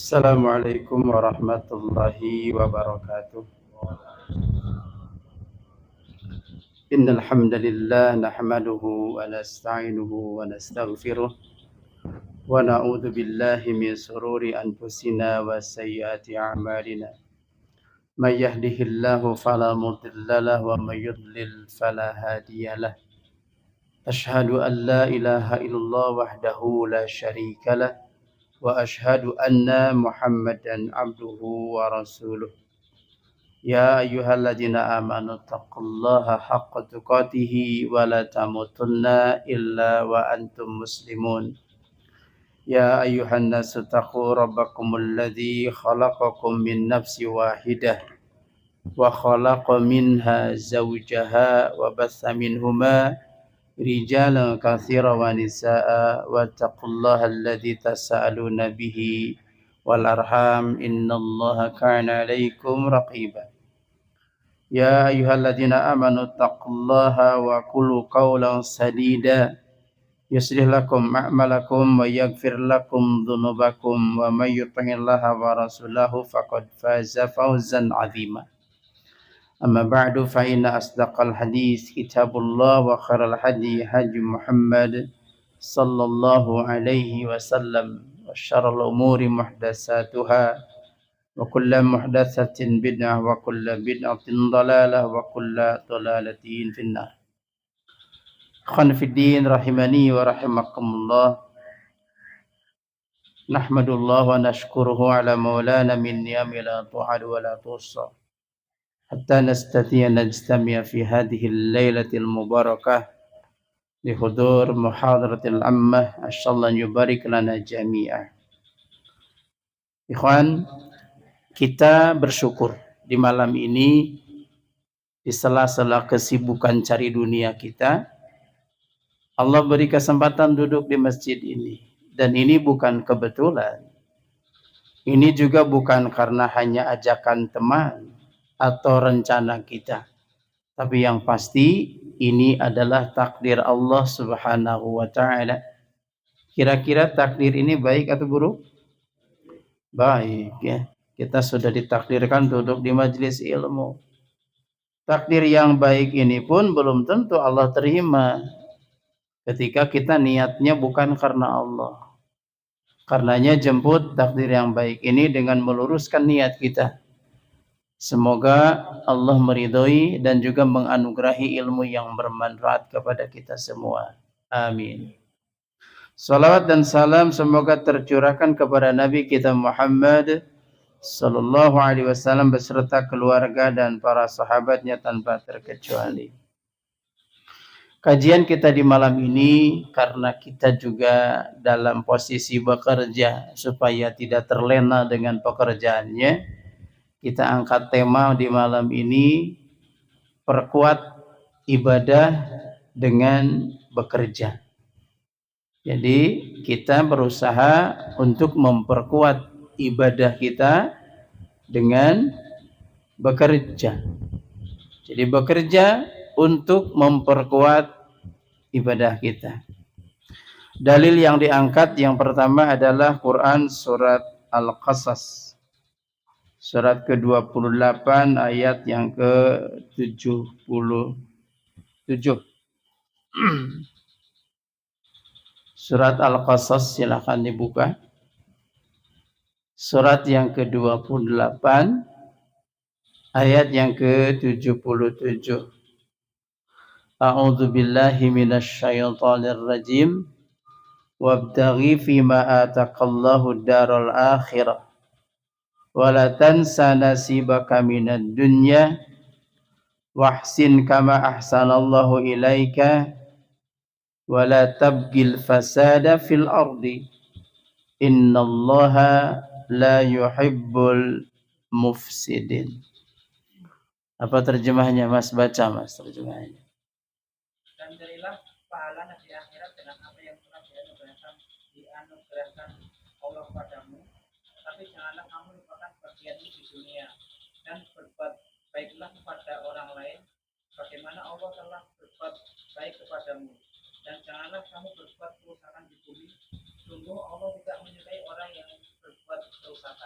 Assalamualaikum warahmatullahi wabarakatuh. Innal hamdalillah nahmaduhu wa nasta'inuhu wa nastaghfiruh wa na'udzu billahi min shururi anfusina wa sayyiati a'malina. May yahdihillahu fala mudilla lahu wa may yudlil fala hadiyalah. Ashhadu an la ilaha illallah wahdahu la syarika lah wa ashhadu anna Muhammadan abduhu wa rasuluh. Ya ayyuhalladzina amanu taqullaha haqqa tuqatih wa la tamutunna illa wa antum muslimun. Ya ayyuhan nasu taqu rabbakumul ladzi khalaqakum min nafsin wahidah wa khalaqa minha zawjaha wa bassa minhuma rijalan katsiran wa nisaa'a wattaqullaha alladzi tasaaluna bihi wal arham innallaha kana 'alaikum raqiba. Ya ayyuhalladzina amanu taqullaha wa qulu qawlan sadida yuslih lakum a'malakum wa yaghfir lakum dhunubakum wa may yuti'illaha wa rasulahu faqad faza fawzan 'azima. Amma ba'du fa inna asdaqal hadis kitabullah wa khairal hadi hadi Muhammad sallallahu alaihi wasallam wa syarrul umuri muhdatsatuha wa kullu muhdatsatin bid'ah wa kullu bid'atin dhalalah wa kullu dhalalatin finnar. Ikhwan fiddin rahimani wa rahimakumullah. Nahmadullah wa nashkuruhu ala maulana min niyami la tu'adu wa la tuhsa. Hatta nastati'a najtami'a fi hadhihi al-lailatil mubarakah li hudur muhadaratil ammah asyallahu yubarik lana jami'ah. Ikhwan, kita bersyukur di malam ini di sela-sela kesibukan cari dunia kita, Allah beri kesempatan duduk di masjid ini. Dan ini bukan kebetulan. Ini juga bukan karena hanya ajakan teman atau rencana kita. Tapi yang pasti ini adalah takdir Allah Subhanahu wa ta'ala. Kira-kira takdir ini baik atau buruk? Baik ya. Kita sudah ditakdirkan duduk di majelis ilmu. Takdir yang baik ini pun belum tentu Allah terima ketika kita niatnya bukan karena Allah. Karenanya jemput takdir yang baik ini dengan meluruskan niat kita. Semoga Allah meridhoi dan juga menganugerahi ilmu yang bermanfaat kepada kita semua. Amin. Salawat dan salam semoga tercurahkan kepada Nabi kita Muhammad sallallahu alaihi wasallam beserta keluarga dan para sahabatnya tanpa terkecuali. Kajian kita di malam ini karena kita juga dalam posisi bekerja supaya tidak terlena dengan pekerjaannya, kita angkat tema di malam ini perkuat ibadah dengan bekerja. Jadi kita berusaha untuk memperkuat ibadah kita dengan bekerja. Jadi bekerja untuk memperkuat ibadah kita. Dalil yang diangkat yang pertama adalah Quran surat Al-Qasas. Surat ke-28 ayat yang ke-77. Surat Al-Qasas silakan dibuka. Surat yang ke-28 ayat yang ke-77. A'udzu billahi minasyaitonir rajim. Wabtaghi fima ataqallahu daral akhirah. Wa la tansa nasibaka minad dunya. Wahsin kama ahsanallahu ilaika. Wa la tabghil fasada fil ardi. Innallaha la yuhibbul mufsidin. Apa terjemahnya Mas? Baca Mas terjemahnya. Dan berilah pahala di akhirat dengan apa yang telah dianugerahkan Allah padamu. Tapi janganlah kamu lupakan bagianmu di dunia dan berbuat baiklah kepada orang lain bagaimana Allah telah berbuat baik kepadamu. Dan janganlah kamu berbuat kerusakan di bumi. Sungguh Allah tidak menyukai orang yang berbuat kerusakan.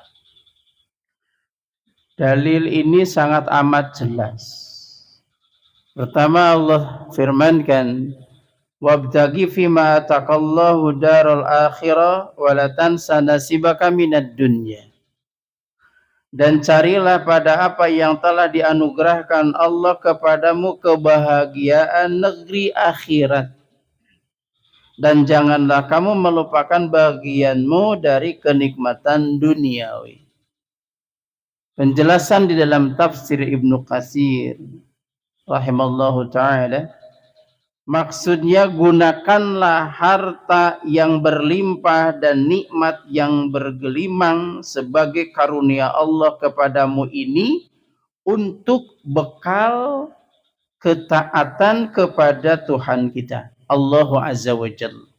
Dalil ini sangat amat jelas. Pertama Allah firmankan, wabtaghi fima ataqallahu daral akhirah wa la tansa nasibaka minad dunya. Dan carilah pada apa yang telah dianugerahkan Allah kepadamu kebahagiaan negeri akhirat. Dan janganlah kamu melupakan bagianmu dari kenikmatan duniawi. Penjelasan di dalam tafsir Ibnu Katsir rahimallahu ta'ala, maksudnya gunakanlah harta yang berlimpah dan nikmat yang bergelimang sebagai karunia Allah kepadamu ini untuk bekal ketaatan kepada Tuhan kita, Allah Azza wa Jalla.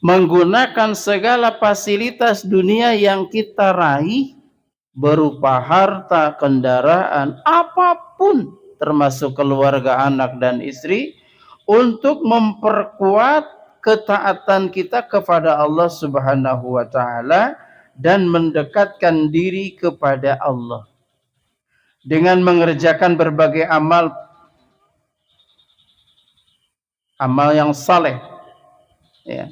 Menggunakan segala fasilitas dunia yang kita raih berupa harta, kendaraan, apapun termasuk keluarga, anak dan istri, untuk memperkuat ketaatan kita kepada Allah Subhanahu wa taala dan mendekatkan diri kepada Allah dengan mengerjakan berbagai amal yang saleh, ya.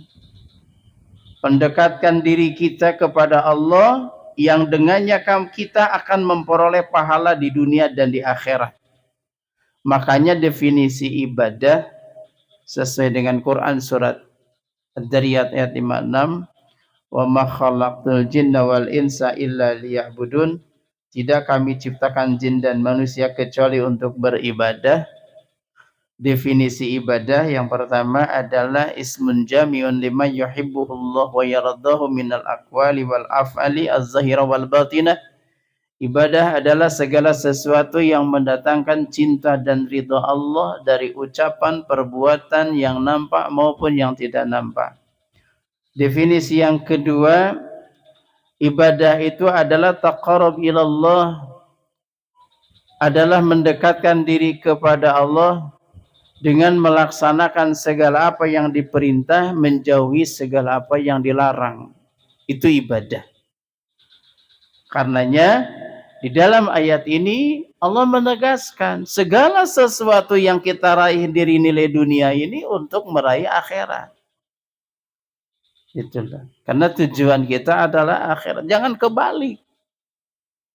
Mendekatkan diri kita kepada Allah yang dengannya kita akan memperoleh pahala di dunia dan di akhirat. Makanya definisi ibadah sesuai dengan Quran surat Ad-Dariyat ayat 56, wa ma khalaqtul jinna wal insa illa liya'budun. Tidak kami ciptakan jin dan manusia kecuali untuk beribadah. Definisi ibadah yang pertama adalah ismun jami'un lima yuhibbuhullah wa yaradahu minal aqwali wal af'ali az-zahira wal batinah. Ibadah adalah segala sesuatu yang mendatangkan cinta dan ridha Allah dari ucapan, perbuatan yang nampak maupun yang tidak nampak. Definisi yang kedua, ibadah itu adalah taqarrub ilallah, adalah mendekatkan diri kepada Allah dengan melaksanakan segala apa yang diperintah, menjauhi segala apa yang dilarang. Itu ibadah. Karenanya di dalam ayat ini Allah menegaskan segala sesuatu yang kita raih dari nilai dunia ini untuk meraih akhirat. Itulah. Karena tujuan kita adalah akhirat. Jangan kebalik.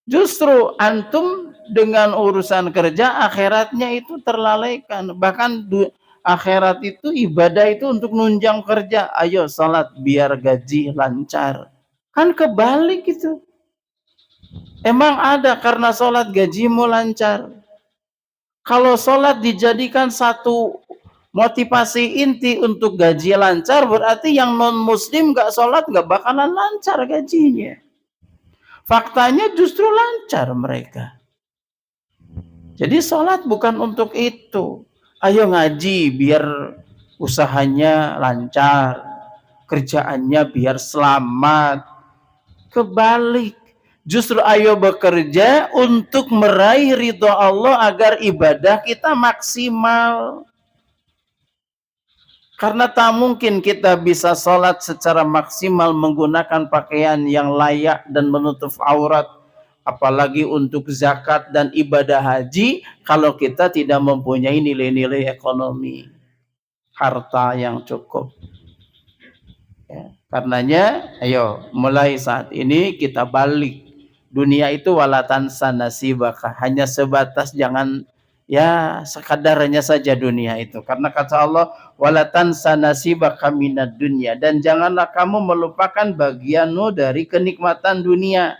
Justru antum dengan urusan kerja, akhiratnya itu terlalaikan. Bahkan akhirat itu, ibadah itu untuk nunjang kerja. Ayo salat biar gaji lancar. Kan kebalik itu. Emang ada karena salat gajimu lancar. Kalau salat dijadikan satu motivasi inti untuk gaji lancar, berarti yang non muslim gak salat gak bakalan lancar gajinya. Faktanya justru lancar mereka. Jadi sholat bukan untuk itu. Ayo ngaji biar usahanya lancar, kerjaannya biar selamat. Kebalik. Justru ayo bekerja untuk meraih ridha Allah agar ibadah kita maksimal. Karena tak mungkin kita bisa sholat secara maksimal menggunakan pakaian yang layak dan menutup aurat, apalagi untuk zakat dan ibadah haji, kalau kita tidak mempunyai nilai-nilai ekonomi, harta yang cukup. Ya, karenanya, ayo mulai saat ini kita balik. Dunia itu walatan sanasibaka, hanya sebatas jangan ya sekadarnya saja dunia itu. Karena kata Allah, walatan sanasibaka minad dunya, dan janganlah kamu melupakan bagianmu dari kenikmatan dunia.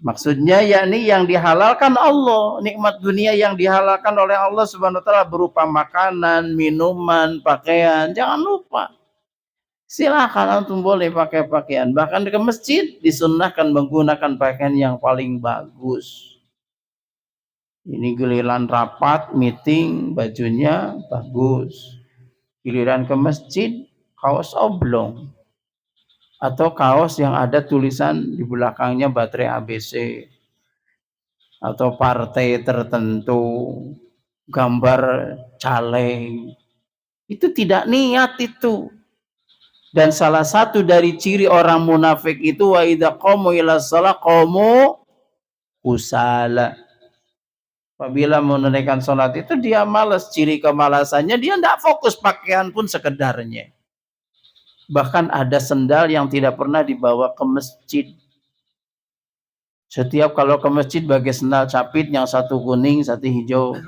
Maksudnya yakni yang dihalalkan Allah, nikmat dunia yang dihalalkan oleh Allah Subhanahu wa taala berupa makanan, minuman, pakaian. Jangan lupa. Silakan antum boleh pakai pakaian, bahkan ke masjid disunnahkan menggunakan pakaian yang paling bagus. Ini giliran rapat, meeting, bajunya bagus. Giliran ke masjid, kaos oblong. Atau kaos yang ada tulisan di belakangnya baterai ABC. Atau partai tertentu, gambar caleg. Itu tidak niat itu. Dan salah satu dari ciri orang munafik itu wa idza qamu ila shalah qamu kusala. Apabila menunaikan sholat itu dia malas, ciri kemalasannya dia tidak fokus, pakaian pun sekedarnya. Bahkan ada sendal yang tidak pernah dibawa ke masjid. Setiap kalau ke masjid pakai sendal capit, yang satu kuning, satu hijau.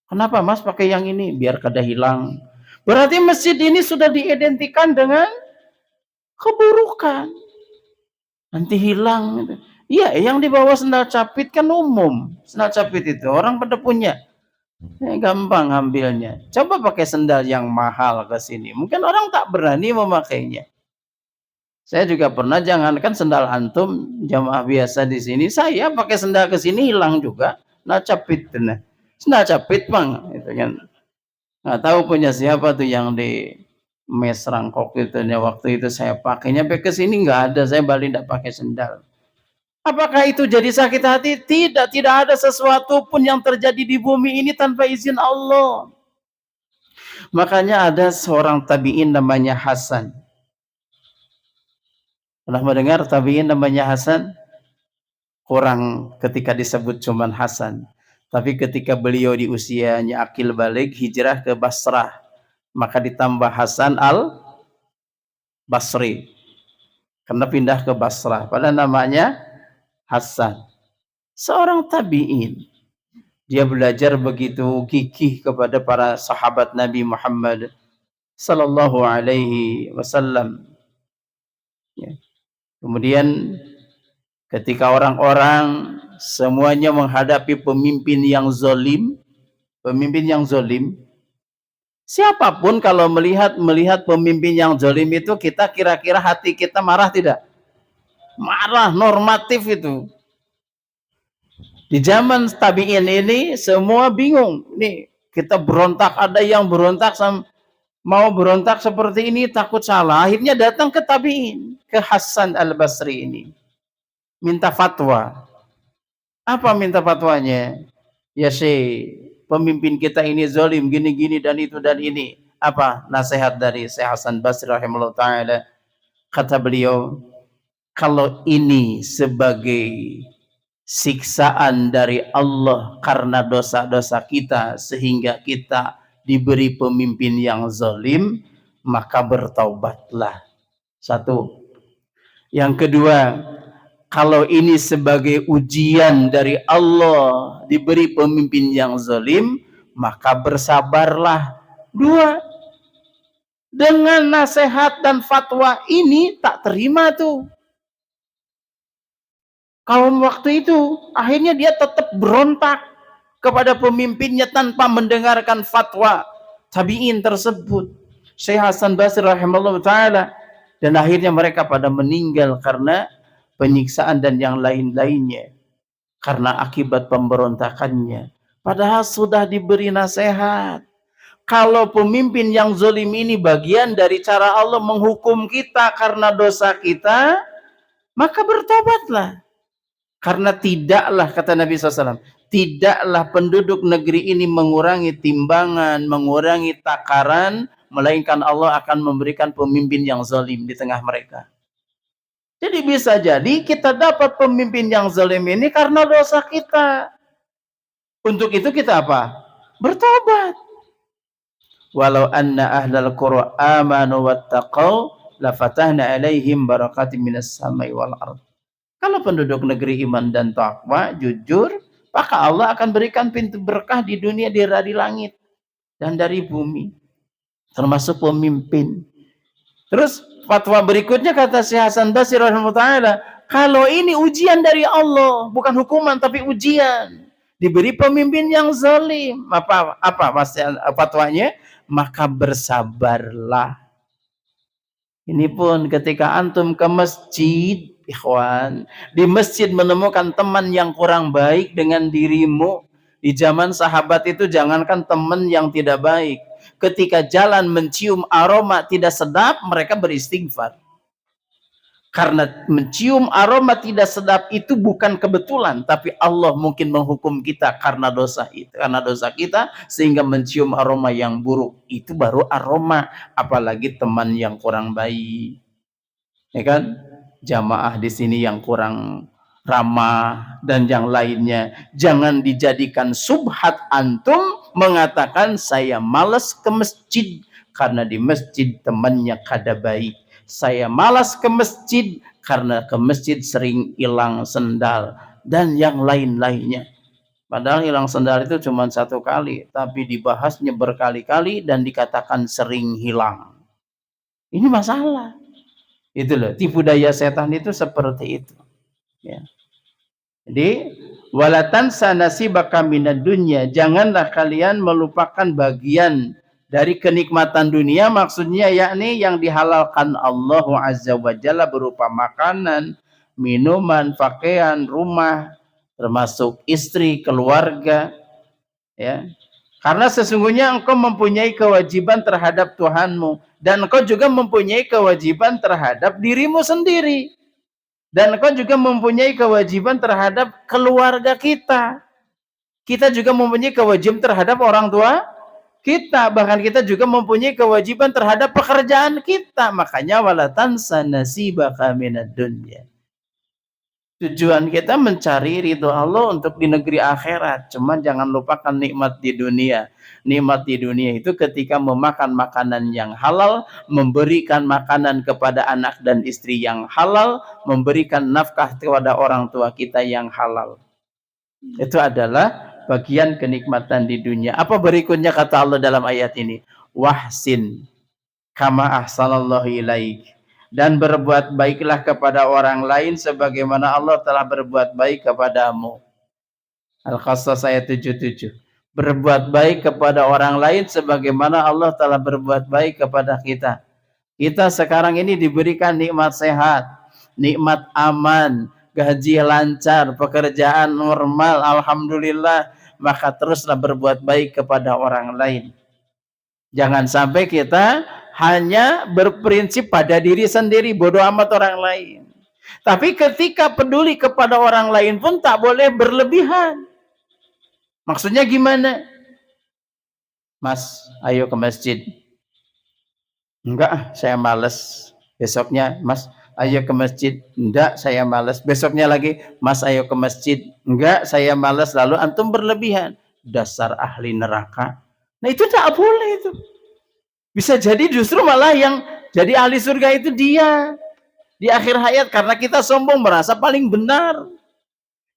Kenapa mas pakai yang ini? Biar kada hilang. Berarti masjid ini sudah diidentikan dengan keburukan. Nanti hilang. Iya, yang dibawa sendal capit kan umum. Sendal capit itu orang pada punya. Gampang ambilnya. Coba pakai sendal yang mahal ke sini. Mungkin orang tak berani memakainya. Saya juga pernah, jangankan sendal antum, jamaah biasa di sini, saya pakai sendal ke sini hilang juga. Nah capit, nah. Sendal capit bang, itu kan. Nggak tahu punya siapa tuh yang di Mes Rangkok itu. Waktu itu saya pakainya, sampai ke sini nggak ada. Saya balik tidak pakai sendal. Apakah itu jadi sakit hati? Tidak, tidak ada sesuatu pun yang terjadi di bumi ini tanpa izin Allah. Makanya ada seorang tabi'in namanya Hasan. Pernah mendengar tabi'in namanya Hasan? Kurang ketika disebut cuman Hasan. Tapi ketika beliau di usianya akil balik, hijrah ke Basrah, maka ditambah Hasan al-Basri. Karena pindah ke Basrah. Pada namanya Hasan, seorang tabi'in. Dia belajar begitu gigih kepada para sahabat Nabi Muhammad sallallahu alaihi wasallam. Kemudian ketika orang-orang semuanya menghadapi pemimpin yang zalim, siapapun kalau melihat pemimpin yang zalim itu, kita kira-kira hati kita marah tidak? Marah, normatif itu. Di zaman tabi'in ini semua bingung. Nih, kita berontak, ada yang berontak mau berontak seperti ini takut salah. Akhirnya datang ke tabi'in, ke Hasan al-Basri ini. Minta fatwa. Apa minta fatwanya? Ya Syekh, pemimpin kita ini zalim gini-gini dan itu dan ini. Apa nasihat dari Syekh Hasan Basri rahimahullah ta'ala? Kata beliau, kalau ini sebagai siksaan dari Allah karena dosa-dosa kita sehingga kita diberi pemimpin yang zalim, maka bertaubatlah. Satu. Yang kedua, kalau ini sebagai ujian dari Allah diberi pemimpin yang zalim, maka bersabarlah. Dua. Dengan nasihat dan fatwa ini tak terima tuh kaum waktu itu. Akhirnya dia tetap berontak kepada pemimpinnya tanpa mendengarkan fatwa tabi'in tersebut, Syekh Hasan Basri rahimahullah ta'ala. Dan akhirnya mereka pada meninggal karena penyiksaan dan yang lain-lainnya, karena akibat pemberontakannya. Padahal sudah diberi nasihat. Kalau pemimpin yang zalim ini bagian dari cara Allah menghukum kita karena dosa kita, maka bertobatlah. Karena tidaklah, kata Nabi SAW, tidaklah penduduk negeri ini mengurangi timbangan, mengurangi takaran, melainkan Allah akan memberikan pemimpin yang zalim di tengah mereka. Jadi bisa jadi kita dapat pemimpin yang zalim ini karena dosa kita. Untuk itu kita apa? Bertobat. Walau anna ahlal qura amanu wattaqau lafatahna alaihim barakatim minas samai wal ardh. Kalau penduduk negeri iman dan takwa, jujur, maka Allah akan berikan pintu berkah di dunia, di langit dan dari bumi, termasuk pemimpin. Terus fatwa berikutnya kata Syekh Hasan Basri rahimahullah ta'ala, kalau ini ujian dari Allah, bukan hukuman tapi ujian, diberi pemimpin yang zalim, apa fatwanya? Maka bersabarlah. Ini pun ketika antum ke masjid, ikhwan, di masjid menemukan teman yang kurang baik dengan dirimu. Di zaman sahabat itu jangankan teman yang tidak baik, ketika jalan mencium aroma tidak sedap, mereka beristighfar. Karena mencium aroma tidak sedap itu bukan kebetulan, tapi Allah mungkin menghukum kita karena dosa itu, karena dosa kita sehingga mencium aroma yang buruk. Itu baru aroma, apalagi teman yang kurang baik. Ya kan? Jamaah di sini yang kurang ramah dan yang lainnya. Jangan dijadikan subhat antum mengatakan saya malas ke masjid karena di masjid temannya kada baik. Saya malas ke masjid karena ke masjid sering hilang sendal dan yang lain-lainnya. Padahal hilang sendal itu cuma satu kali, tapi dibahasnya berkali-kali dan dikatakan sering hilang. Ini masalah. Itu loh, tipu daya setan itu seperti itu. Ya. Jadi walatan sanasibaka minad dunya, janganlah kalian melupakan bagian dari kenikmatan dunia, maksudnya yakni yang dihalalkan Allah Azza wa Jalla berupa makanan, minuman, pakaian, rumah, termasuk istri, keluarga, ya. Karena sesungguhnya engkau mempunyai kewajiban terhadap Tuhanmu dan engkau juga mempunyai kewajiban terhadap dirimu sendiri. Dan engkau juga mempunyai kewajiban terhadap keluarga kita. Kita juga mempunyai kewajiban terhadap orang tua kita, bahkan kita juga mempunyai kewajiban terhadap pekerjaan kita. Makanya wala tansa nasibaka minad dunya. Tujuan kita mencari ridho Allah untuk di negeri akhirat. Cuman jangan lupakan nikmat di dunia. Nikmat di dunia itu ketika memakan makanan yang halal, memberikan makanan kepada anak dan istri yang halal, memberikan nafkah kepada orang tua kita yang halal. Itu adalah bagian kenikmatan di dunia. Apa berikutnya kata Allah dalam ayat ini? Wahsin kama ahsanallahu ilaik. Dan berbuat baiklah kepada orang lain sebagaimana Allah telah berbuat baik kepadamu. Al-Qasas ayat 77. Berbuat baik kepada orang lain sebagaimana Allah telah berbuat baik kepada kita. Kita sekarang ini diberikan nikmat sehat, nikmat aman, gaji lancar, pekerjaan normal, alhamdulillah, maka teruslah berbuat baik kepada orang lain. Jangan sampai kita hanya berprinsip pada diri sendiri, bodoh amat orang lain. Tapi ketika peduli kepada orang lain pun tak boleh berlebihan. Maksudnya gimana? Mas, ayo ke masjid. Enggak, saya malas. Besoknya, Mas, ayo ke masjid. Enggak, saya malas. Besoknya lagi, Mas, ayo ke masjid. Enggak, saya malas. Lalu antum berlebihan. Dasar ahli neraka. Nah itu tak boleh itu. Bisa jadi justru malah yang jadi ahli surga itu dia. Di akhir hayat karena kita sombong merasa paling benar.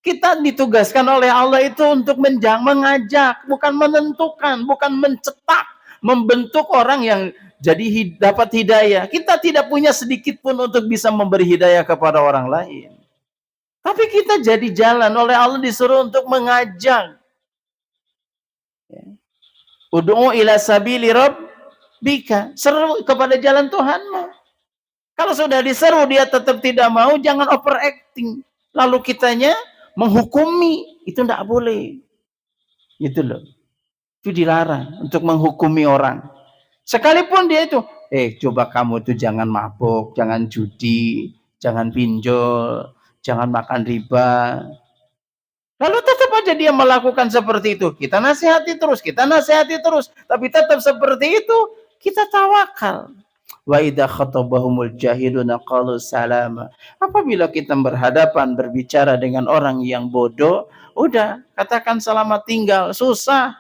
Kita ditugaskan oleh Allah itu untuk mengajak, bukan menentukan, bukan mencetak, membentuk orang yang jadi dapat hidayah. Kita tidak punya sedikit pun untuk bisa memberi hidayah kepada orang lain. Tapi kita jadi jalan oleh Allah disuruh untuk mengajak. Ud'u ila sabili rabbika, seru kepada jalan Tuhanmu. Kalau sudah diseru dia tetap tidak mau, jangan overacting. Lalu kitanya menghukumi, itu tidak boleh. Gitu loh. Itu dilarang untuk menghukumi orang. Sekalipun dia itu, coba kamu itu jangan mabuk, jangan judi, jangan pinjol, jangan makan riba. Lalu tetap aja dia melakukan seperti itu. Kita nasihati terus. Tapi tetap seperti itu, kita tawakal. Wa idza khatabahumul jahiluna qalu salama. Apabila kita berhadapan berbicara dengan orang yang bodoh, udah katakan selamat tinggal. Susah.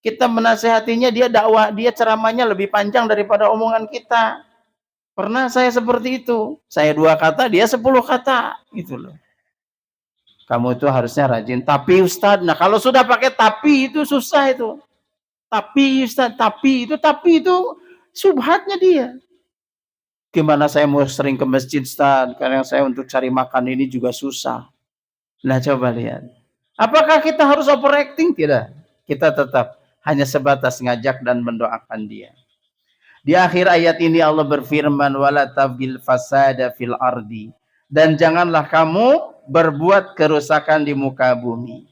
Kita menasihatinya, dia dakwah, dia ceramahnya lebih panjang daripada omongan kita. Pernah saya seperti itu. Saya 2 kata, dia 10 kata. Gitu loh. Kamu itu harusnya rajin. Tapi Ustadz, nah kalau sudah pakai tapi itu susah itu. Tapi Ustadz, tapi itu subhatnya dia. Gimana saya mau sering ke masjid Ustaz? Karena saya untuk cari makan ini juga susah. Nah coba lihat. Apakah kita harus overacting? Tidak. Kita tetap hanya sebatas ngajak dan mendoakan dia. Di akhir ayat ini Allah berfirman, wala tabil fasada fil ardi. Dan janganlah kamu berbuat kerusakan di muka bumi.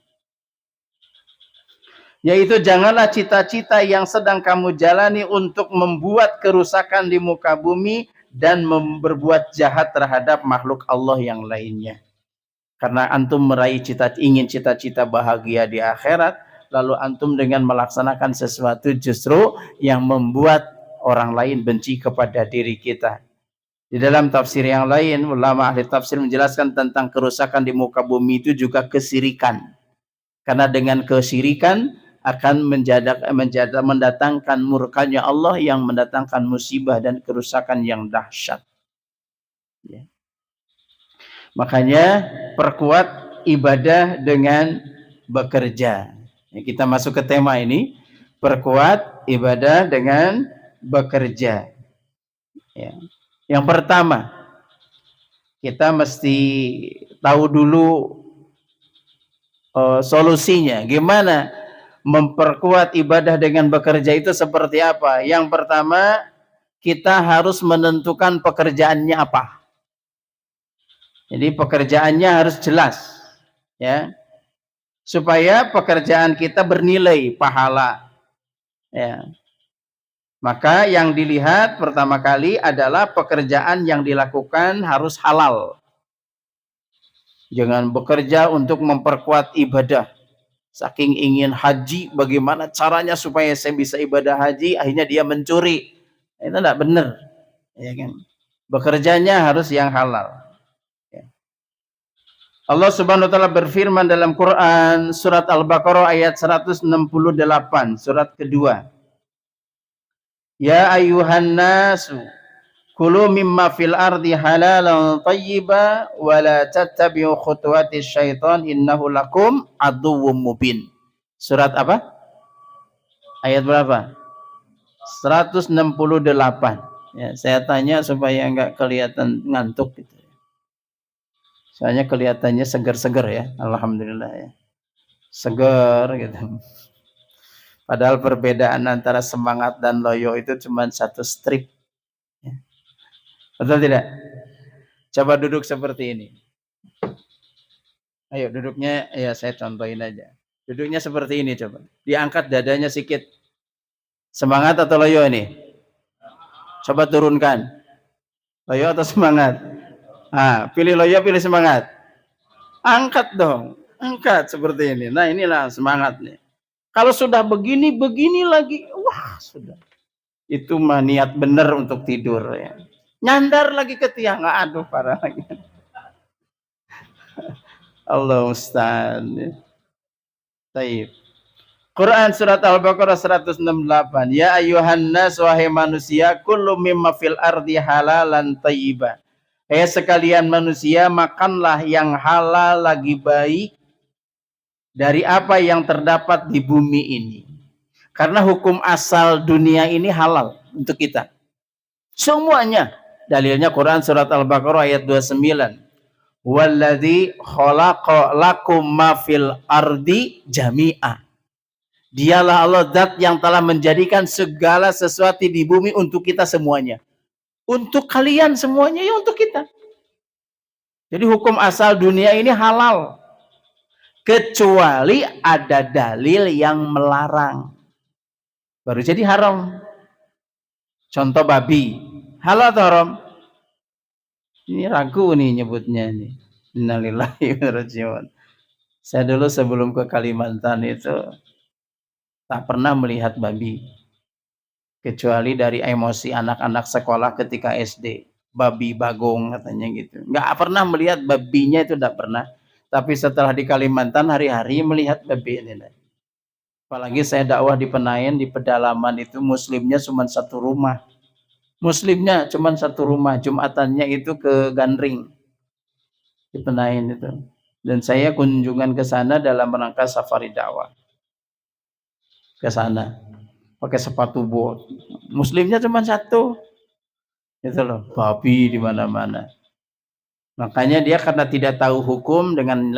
Yaitu janganlah cita-cita yang sedang kamu jalani untuk membuat kerusakan di muka bumi dan berbuat jahat terhadap makhluk Allah yang lainnya. Karena antum meraih ingin cita-cita bahagia di akhirat, lalu antum dengan melaksanakan sesuatu justru yang membuat orang lain benci kepada diri kita. Di dalam tafsir yang lain, ulama ahli tafsir menjelaskan tentang kerusakan di muka bumi itu juga kesirikan. Karena dengan kesirikan akan mendatangkan murkanya Allah yang mendatangkan musibah dan kerusakan yang dahsyat. Ya. Makanya perkuat ibadah dengan bekerja. Ya, kita masuk ke tema ini, perkuat ibadah dengan bekerja. Ya. Yang pertama, kita mesti tahu dulu solusinya. Gimana memperkuat ibadah dengan bekerja itu seperti apa? Yang pertama, kita harus menentukan pekerjaannya apa. Jadi pekerjaannya harus jelas, ya, supaya pekerjaan kita bernilai pahala. Ya. Maka yang dilihat pertama kali adalah pekerjaan yang dilakukan harus halal. Jangan bekerja untuk memperkuat ibadah. Saking ingin haji, bagaimana caranya supaya saya bisa ibadah haji, akhirnya dia mencuri. Itu tidak benar. Ya kan? Bekerjanya harus yang halal. Allah Subhanahu wa taala berfirman dalam Quran surat Al-Baqarah ayat 168, surat kedua. Ya ayyuhan nasu kulu mimma fil ardi halalan thayyiba wa la tattabi'u khutuwatis syaitan innahu lakum aduwwum mubin. Surat apa? Ayat berapa? 168. Ya, saya tanya supaya enggak kelihatan ngantuk gitu. Soalnya kelihatannya segar-segar ya, alhamdulillah ya. Segar gitu. Padahal perbedaan antara semangat dan loyo itu cuma satu strip. Betul tidak? Coba duduk seperti ini. Ayo duduknya, ya saya contohin aja. Duduknya seperti ini coba. Diangkat dadanya sedikit. Semangat atau loyo ini? Coba turunkan. Loyo atau semangat? Ah, pilih loyo, pilih semangat. Angkat dong. Angkat seperti ini. Nah inilah semangatnya. Kalau sudah begini lagi, wah sudah. Itu mah niat benar untuk tidur ya. Nyandar lagi ke tiang, aduh parah lagi. Allah Ustaz. Baik. Quran surat Al-Baqarah 168. Ya ayuhan nas wahai manusia, kullu mimma fil ardi halalan thayyiba. Sekalian manusia, makanlah yang halal lagi baik dari apa yang terdapat di bumi ini. Karena hukum asal dunia ini halal untuk kita. Semuanya. Dalilnya Quran surat Al-Baqarah ayat 29. Walladzi khalaqa lakum ma fil ardi jami'a. Dialah Allah zat yang telah menjadikan segala sesuatu di bumi untuk kita semuanya. Untuk kalian semuanya, ya untuk kita. Jadi hukum asal dunia ini halal. Kecuali ada dalil yang melarang. Baru jadi haram. Contoh babi. Halal atau haram? Ini ragu nih nyebutnya nih. Innalillahi wa inna ilaihi raji'un. Saya dulu sebelum ke Kalimantan itu tak pernah melihat babi. Kecuali dari emosi anak-anak sekolah ketika SD. Babi bagong katanya gitu. Nggak pernah melihat babinya, itu tidak pernah. Tapi setelah di Kalimantan hari-hari melihat babi ini. Apalagi saya dakwah di Penayan, di pedalaman itu muslimnya cuma satu rumah. Muslimnya cuma satu rumah. Jumatannya itu ke Gandring. Di Penayan itu. Dan saya kunjungan ke sana dalam rangka safari dakwah. Ke sana. Pakai sepatu bot. Muslimnya cuma satu. Itu loh, babi di mana-mana. Makanya dia karena tidak tahu hukum, dengan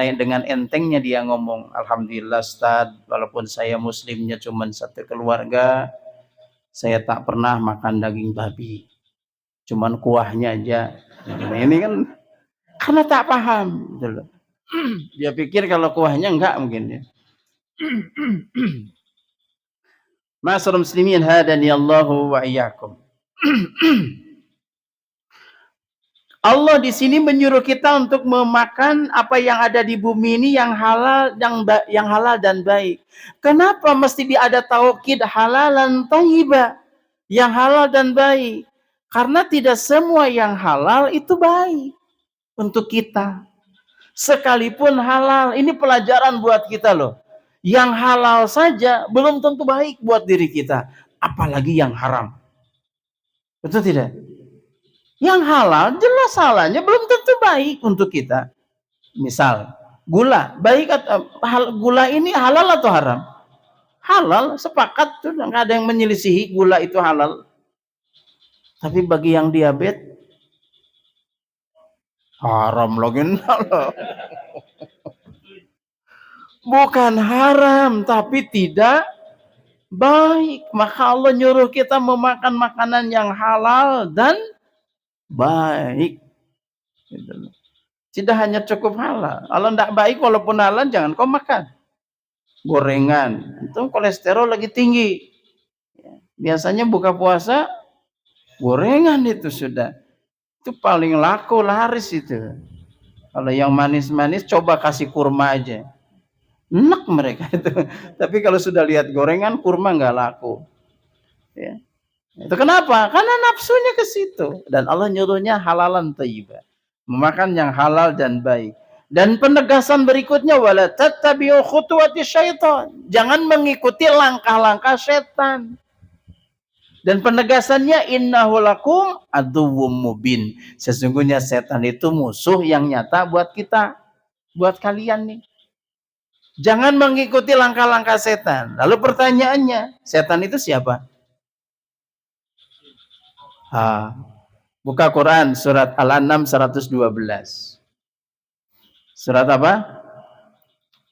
entengnya dia ngomong, alhamdulillah Ustaz, walaupun saya muslimnya cuma satu keluarga, saya tak pernah makan daging babi. Cuman kuahnya aja. Nah, ini kan karena tak paham. Gitu loh. Dia pikir kalau kuahnya enggak mungkin ya. Ma'asyiral muslimin hadani Allahu wa iyyakum. Allah di sini menyuruh kita untuk memakan apa yang ada di bumi ini yang halal, yang halal dan baik. Kenapa mesti ada taukid halalan thayyiba, yang halal dan baik? Karena tidak semua yang halal itu baik untuk kita. Sekalipun halal, ini pelajaran buat kita loh. Yang halal saja belum tentu baik buat diri kita, apalagi yang haram. Betul tidak? Yang halal jelas halalnya belum tentu baik untuk kita. Misal gula, baik atau gula ini halal atau haram? Halal, sepakat tuh, nggak ada yang menyelisihi gula itu halal. Tapi bagi yang diabetes haram lagi. Bukan haram, tapi tidak baik. Maka Allah nyuruh kita memakan makanan yang halal dan baik. Tidak hanya cukup halal. Kalau tidak baik walaupun halal jangan kau makan. Gorengan, itu kolesterol lagi tinggi. Biasanya buka puasa gorengan itu sudah. Itu paling laku, laris itu. Kalau yang manis-manis coba kasih kurma aja. Enak mereka itu. Tapi kalau sudah lihat gorengan, kurma nggak laku. Ya. Itu kenapa? Karena nafsunya ke situ. Dan Allah nyuruhnya halalan thayyibah. Memakan yang halal dan baik. Dan penegasan berikutnya, wala tattabi'u khutuwati syaitan. Jangan mengikuti langkah-langkah setan. Dan penegasannya, innahu lakum aduwwum mubin. Sesungguhnya setan itu musuh yang nyata buat kita, buat kalian nih. Jangan mengikuti langkah-langkah setan. Lalu pertanyaannya, setan itu siapa? Buka Quran surat Al-An'am 112. Surat apa?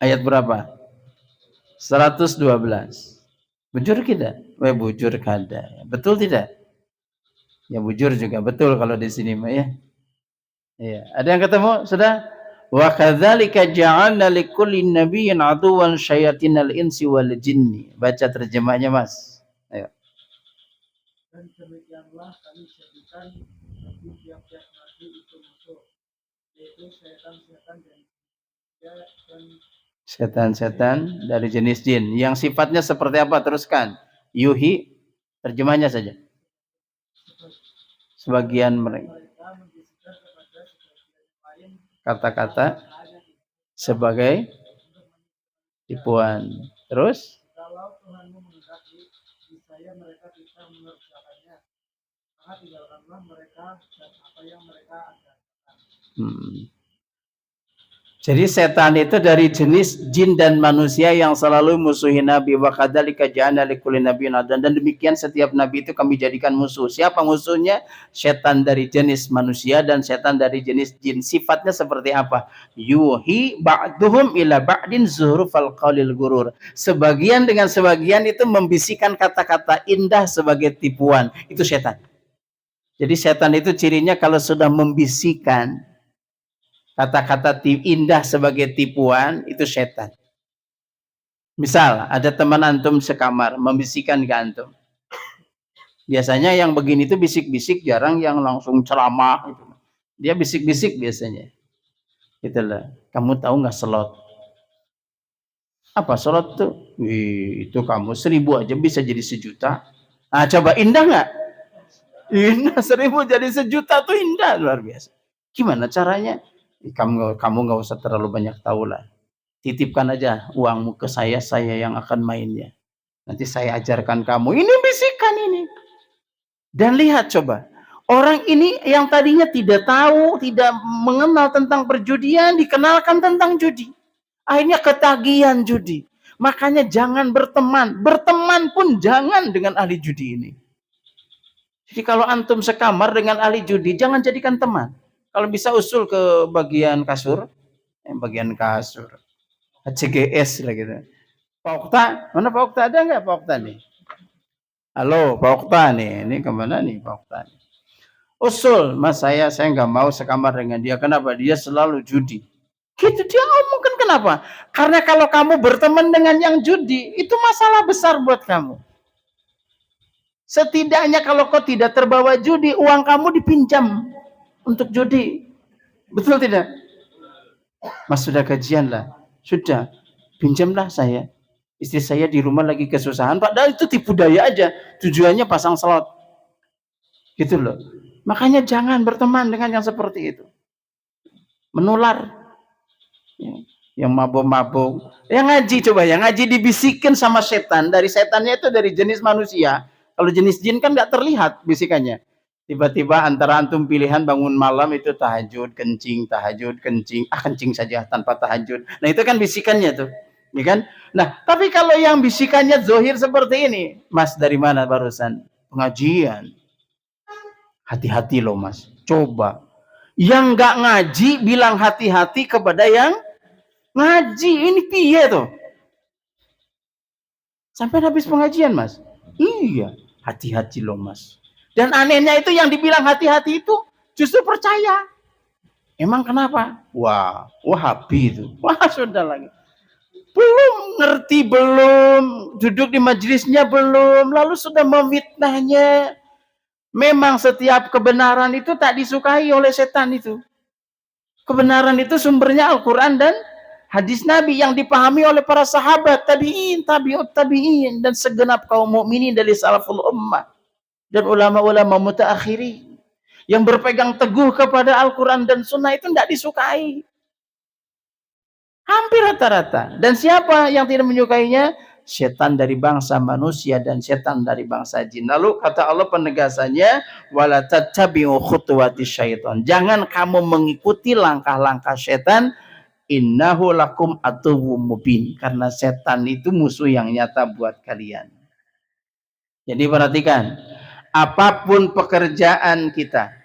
Ayat berapa? 112. Bujur kita? Bujur kada. Betul tidak? Ya bujur juga betul kalau di sini mah ya. Iya. Ada yang ketemu? Sudah? Wa kadzalika ja'alna likulli nabiyyin aduwwan syayatinal insi wal jinni. Baca terjemahnya, Mas. Ayo. Dan demikianlah kami jadikan bagi tiap-tiap nabi itu musuh, yaitu setan-setan dan setan-setan dari jenis jin. Yang sifatnya seperti apa? Teruskan. Yuhi, terjemahnya saja. Sebagian mereka kata-kata sebagai tipuan. Terus? Kalau Tuhanmu menghendaki, niscaya mereka bisa mengerjakannya. Maka tinggalkanlah mereka dan apa yang mereka ajarkan. Jadi setan itu dari jenis jin dan manusia yang selalu musuhi Nabi. Wa kadzalika ja'alna likulli nabiyyin aduwwan. Dan demikian setiap nabi itu kami jadikan musuh. Siapa musuhnya? Setan dari jenis manusia dan setan dari jenis jin. Sifatnya seperti apa? Yuhi ba'duhum ila ba'din zuhrufal qaulil ghurur. Sebagian dengan sebagian itu membisikkan kata-kata indah sebagai tipuan. Itu setan. Jadi setan itu cirinya kalau sudah membisikkan kata-kata indah sebagai tipuan, itu setan. Misal, ada teman antum sekamar, membisikkan ke antum. Biasanya yang begini itu bisik-bisik, jarang yang langsung ceramah. Gitu. Dia bisik-bisik biasanya. Itulah. Kamu tahu nggak selot? Apa selot tuh? Itu kamu 1000 aja bisa jadi 1.000.000. Nah, coba indah nggak? Indah, 1000 jadi 1.000.000 tuh indah, luar biasa. Gimana caranya? Kamu nggak usah terlalu banyak tahu lah. Titipkan aja uangmu ke saya yang akan mainnya. Nanti saya ajarkan kamu. Ini bisikan ini. Dan lihat coba. Orang ini yang tadinya tidak tahu, tidak mengenal tentang perjudian, dikenalkan tentang judi. Akhirnya ketagihan judi. Makanya jangan berteman. Berteman pun jangan dengan ahli judi ini. Jadi kalau antum sekamar dengan ahli judi, jangan jadikan teman. Kalau bisa usul ke bagian kasur, CGS lah gitu. Pak Okta, mana Pak Okta, ada nggak Pak Okta nih? Halo Pak Okta nih, ini kemana nih Pak Okta? Usul, Mas saya nggak mau sekamar dengan dia, kenapa? Dia selalu judi. Gitu dia omongkan kenapa? Karena kalau kamu berteman dengan yang judi, itu masalah besar buat kamu. Setidaknya kalau kau tidak terbawa judi, uang kamu dipinjam untuk judi. Betul tidak? Mas sudah gajian lah. Sudah, pinjamlah saya. Istri saya di rumah lagi kesusahan, padahal itu tipu daya aja. Tujuannya pasang slot. Gitu loh. Makanya jangan berteman dengan yang seperti itu. Menular. Ya. Yang mabuk-mabuk. Yang ngaji coba, yang ngaji dibisikin sama setan. Dari setannya itu dari jenis manusia. Kalau jenis jin kan nggak terlihat bisikannya. Tiba-tiba antara antum pilihan bangun malam itu tahajud, kencing, kencing saja tanpa tahajud. Nah itu kan bisikannya tuh, ya kan? Nah tapi kalau yang bisikannya zohir seperti ini, Mas dari mana barusan? Pengajian. Hati-hati loh Mas, coba. Yang nggak ngaji bilang hati-hati kepada yang ngaji, ini piye tuh? Sampai habis pengajian Mas? Iya, hati-hati loh Mas. Dan anehnya itu yang dibilang hati-hati itu justru percaya. Emang kenapa? Wah, Wahabi itu. Wah, sudah lagi. Belum ngerti, belum duduk di majelisnya, belum, lalu sudah memfitnahnya. Memang setiap kebenaran itu tak disukai oleh setan itu. Kebenaran itu sumbernya Al-Quran dan hadis Nabi yang dipahami oleh para sahabat, tabi'in, tabi'ut tabi'in, dan segenap kaum mukminin dari salaful ummah. Dan ulama-ulama mutaakhiri yang berpegang teguh kepada Al-Quran dan Sunnah itu tidak disukai. Hampir rata-rata. Dan siapa yang tidak menyukainya? Setan dari bangsa manusia dan setan dari bangsa jin. Lalu kata Allah penegasannya, wala tattabi'u khutuwati syaitan. Jangan kamu mengikuti langkah-langkah setan, innahu lakum atuwwum mubin. Karena setan itu musuh yang nyata buat kalian. Jadi perhatikan, apapun pekerjaan kita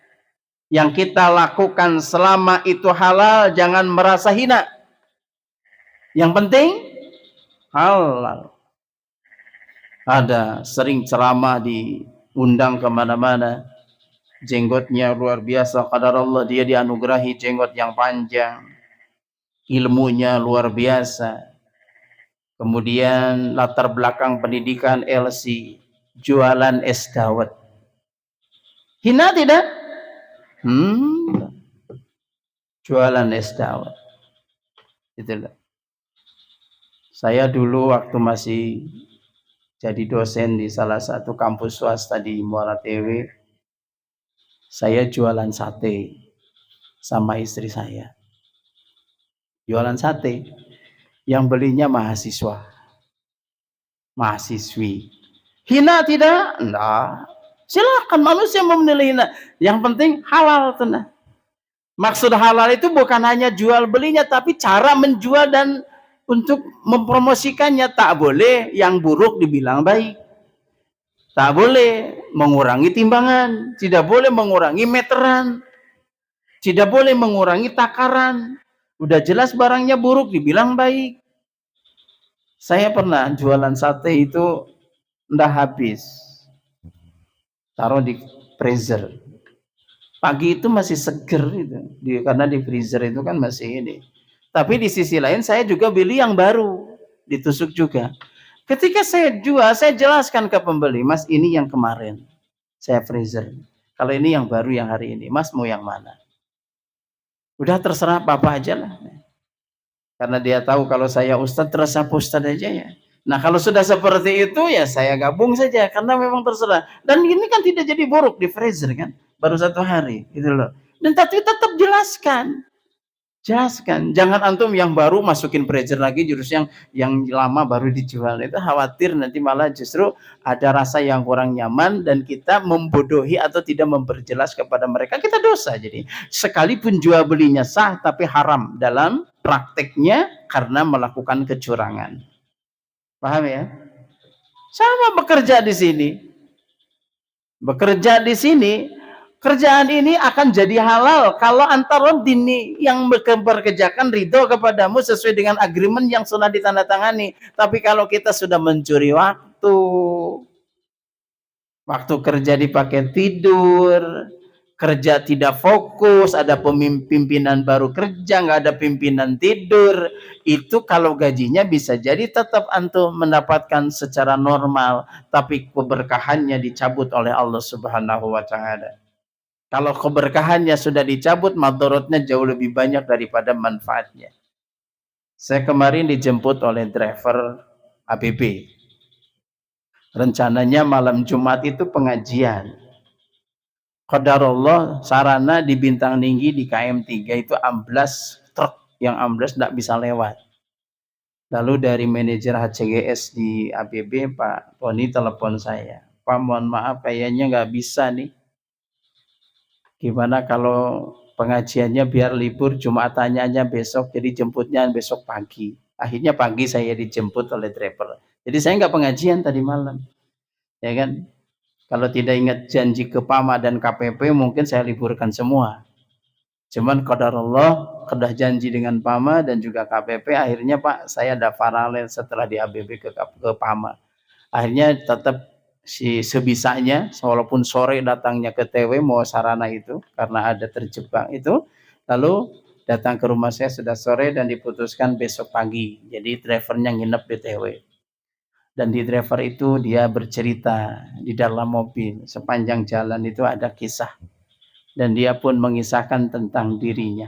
yang kita lakukan selama itu halal, jangan merasa hina. Yang penting halal. Ada sering ceramah diundang kemana-mana, jenggotnya luar biasa, qadarullah dia dianugerahi jenggot yang panjang, ilmunya luar biasa, kemudian latar belakang pendidikan LC, jualan es dawet. Hina tidak? Jualan es dawet. Itulah. Saya dulu waktu masih jadi dosen di salah satu kampus swasta di Muara Tewe, saya jualan sate sama istri saya. Jualan sate, yang belinya mahasiswa, mahasiswi. Hina tidak? Enggak. Silakan manusia mau menilai hina. Yang penting halal tenang. Maksud halal itu bukan hanya jual belinya, tapi cara menjual dan untuk mempromosikannya. Tak boleh yang buruk dibilang baik. Tak boleh mengurangi timbangan, tidak boleh mengurangi meteran, tidak boleh mengurangi takaran. Udah jelas barangnya buruk dibilang baik. Saya pernah jualan sate itu ndak habis, taruh di freezer. Pagi itu masih seger itu, karena di freezer itu kan masih ini. Tapi di sisi lain saya juga beli yang baru, ditusuk juga. Ketika saya jual, saya jelaskan ke pembeli, Mas ini yang kemarin saya freezer. Kalau ini yang baru yang hari ini, Mas mau yang mana? Udah terserah apa aja lah. Karena dia tahu kalau saya ustadz, terasa ustadz aja ya. Nah kalau sudah seperti itu ya saya gabung saja, karena memang terserah. Dan ini kan tidak jadi buruk di freezer kan, baru 1 hari gitu loh. Dan tapi tetap jelaskan, jangan antum yang baru masukin freezer lagi, jurus yang lama baru dijual. Itu khawatir nanti malah justru ada rasa yang kurang nyaman dan kita membodohi atau tidak memperjelas kepada mereka, kita dosa. Jadi sekalipun jual belinya sah tapi haram dalam prakteknya karena melakukan kecurangan. Paham ya? Sama bekerja di sini. Bekerja di sini, kerjaan ini akan jadi halal kalau antara dini yang bekerjakan ridho kepadamu sesuai dengan agreement yang sudah ditandatangani. Tapi kalau kita sudah mencuri waktu kerja dipakai tidur, kerja tidak fokus, ada pimpinan baru kerja, nggak ada pimpinan tidur, itu kalau gajinya bisa jadi tetap antum mendapatkan secara normal, tapi keberkahannya dicabut oleh Allah Subhanahu wa Ta'ala. Kalau keberkahannya sudah dicabut, madorotnya jauh lebih banyak daripada manfaatnya. Saya kemarin dijemput oleh driver ABB. Rencananya malam Jumat itu pengajian. Qadarullah sarana di Bintang Tinggi di KM3 itu amblas, truk yang amblas tidak bisa lewat. Lalu dari manajer HCGS di ABB, Pak Tony telepon saya. Pak, mohon maaf kayaknya nggak bisa nih. Gimana kalau pengajiannya biar libur, Jumatannya aja besok, jadi jemputnya besok pagi. Akhirnya pagi saya dijemput oleh driver. Jadi saya nggak pengajian tadi malam. Ya kan? Kalau tidak ingat janji ke PAMA dan KPP, mungkin saya liburkan semua. Cuman qadarullah, kedah janji dengan PAMA dan juga KPP, akhirnya Pak, saya ada paralel setelah di ABB ke PAMA. Akhirnya tetap sebisanya, walaupun sore datangnya ke TW mau sarana itu, karena ada terjebak itu, lalu datang ke rumah saya sudah sore dan diputuskan besok pagi. Jadi drivernya nginep di TW. Dan di driver itu dia bercerita di dalam mobil, sepanjang jalan itu ada kisah. Dan dia pun mengisahkan tentang dirinya.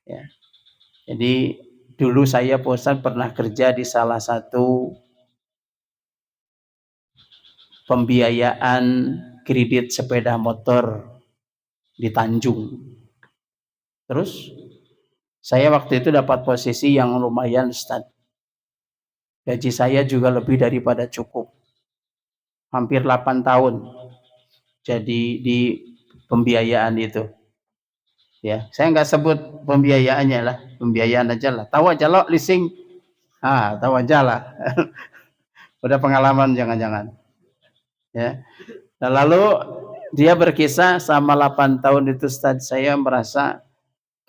Ya. Jadi dulu saya Ustaz pernah kerja di salah satu pembiayaan kredit sepeda motor di Tanjung. Terus saya waktu itu dapat posisi yang lumayan, Ustaz. Gaji saya juga lebih daripada cukup. Hampir 8 tahun jadi di pembiayaan itu. Ya, saya nggak sebut pembiayaannya lah, pembiayaan aja lah. Tahu aja lo leasing. Tahu aja lah. Udah pengalaman jangan-jangan. Ya. Nah, lalu dia berkisah sama 8 tahun itu, Ustaz, saya merasa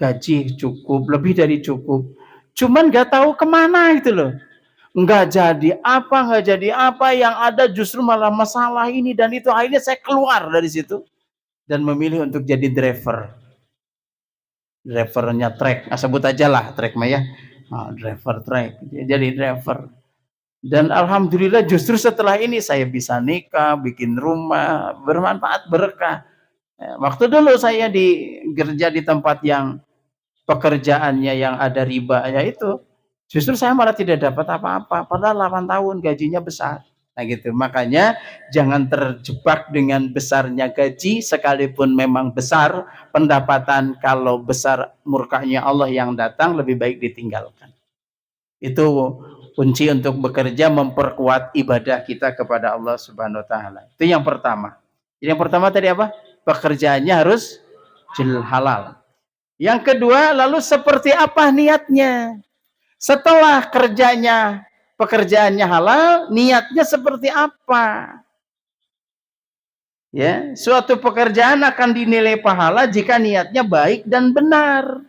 gaji cukup, lebih dari cukup. Cuman nggak tahu kemana itu loh. Nggak jadi apa, yang ada justru malah masalah ini dan itu. Akhirnya saya keluar dari situ dan memilih untuk jadi drivernya trek. Sebut aja lah trek mah ya. Driver trek. Jadi driver. Dan alhamdulillah justru setelah ini saya bisa nikah, bikin rumah, bermanfaat, berkah. Waktu dulu saya kerja di tempat yang pekerjaannya yang ada ribanya itu, justru saya malah tidak dapat apa-apa. Padahal 8 tahun gajinya besar. Nah gitu. Makanya jangan terjebak dengan besarnya gaji, sekalipun memang besar pendapatan, kalau besar murkanya Allah yang datang, lebih baik ditinggalkan. Itu kunci untuk bekerja, memperkuat ibadah kita kepada Allah Subhanahu wa taala. Itu yang pertama. Yang pertama tadi apa? Pekerjaannya harus halal. Yang kedua, lalu seperti apa niatnya? Setelah pekerjaannya halal, niatnya seperti apa? Ya, suatu pekerjaan akan dinilai pahala jika niatnya baik dan benar.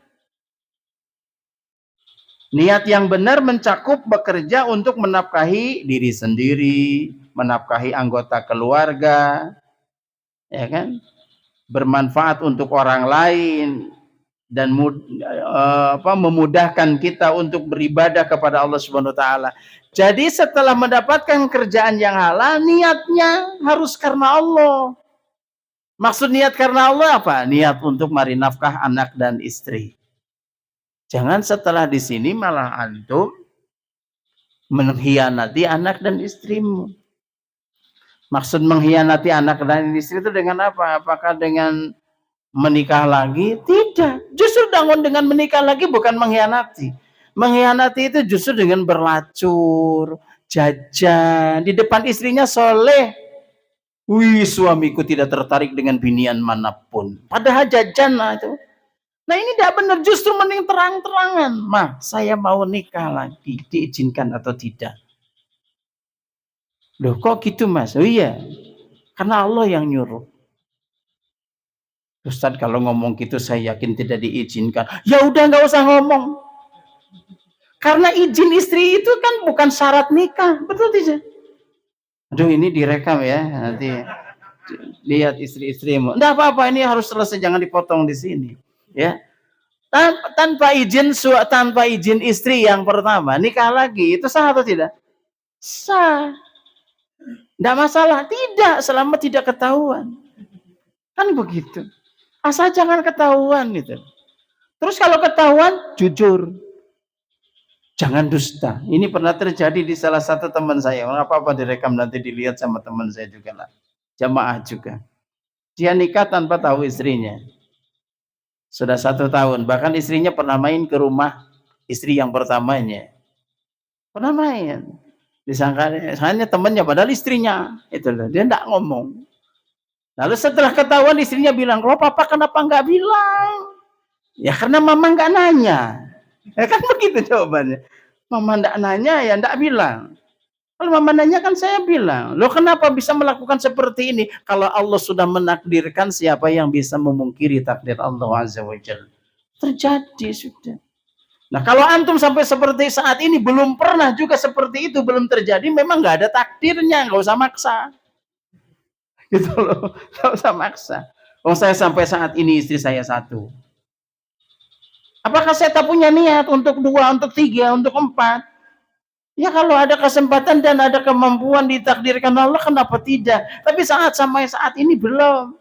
Niat yang benar mencakup bekerja untuk menafkahi diri sendiri, menafkahi anggota keluarga, ya kan? Bermanfaat untuk orang lain dan memudahkan kita untuk beribadah kepada Allah Subhanahu wa taala. Jadi setelah mendapatkan kerjaan yang halal, niatnya harus karena Allah. Maksud niat karena Allah apa? Niat untuk mari nafkah anak dan istri. Jangan setelah di sini malah antum mengkhianati anak dan istrimu. Maksud mengkhianati anak dan istri itu dengan apa? Apakah dengan menikah lagi? Tidak. Justru dengan menikah lagi bukan mengkhianati. Mengkhianati itu justru dengan berlacur, jajan, di depan istrinya soleh. Wih, suamiku tidak tertarik dengan binian manapun. Padahal jajan lah itu. Nah ini tidak benar, justru mending terang-terangan. Mah, saya mau nikah lagi, diizinkan atau tidak? Loh kok gitu Mas? Oh iya, karena Allah yang nyuruh. Ustaz kalau ngomong gitu saya yakin tidak diizinkan. Ya udah nggak usah ngomong. Karena izin istri itu kan bukan syarat nikah, betul tidak? Aduh ini direkam ya, nanti lihat istri-istrimu. Enggak apa-apa, ini harus selesai, jangan dipotong di sini. Ya. Tanpa izin istri yang pertama nikah lagi, itu sah atau tidak? Sah. Tidak masalah, tidak, selama tidak ketahuan. Kan begitu. Asal jangan ketahuan gitu. Terus kalau ketahuan, jujur. Jangan dusta. Ini pernah terjadi di salah satu teman saya. Apa-apa direkam nanti dilihat sama teman saya juga lah. Jamaah juga. Dia nikah tanpa tahu istrinya. Sudah 1 tahun. Bahkan istrinya pernah main ke rumah istri yang pertamanya. Pernah main. Disangka hanya temannya padahal istrinya. Itu loh. Dia enggak ngomong. Lalu setelah ketahuan istrinya bilang, "Loh papa kenapa enggak bilang?" Ya karena mama enggak nanya. Ya kan begitu jawabannya. Mama enggak nanya ya enggak bilang. Kalau mama nanya kan saya bilang. Loh kenapa bisa melakukan seperti ini? Kalau Allah sudah menakdirkan, siapa yang bisa memungkiri takdir Allah Azza wa Jalla? Terjadi sudah. Nah kalau antum sampai seperti saat ini belum pernah juga seperti itu, belum terjadi, memang nggak ada takdirnya, nggak usah maksa. Gitu loh, nggak usah maksa. Oh saya sampai saat ini istri saya 1. Apakah saya tak punya niat untuk 2, untuk 3, untuk 4? Ya kalau ada kesempatan dan ada kemampuan ditakdirkan Allah, kenapa tidak? Tapi sampai saat ini belum.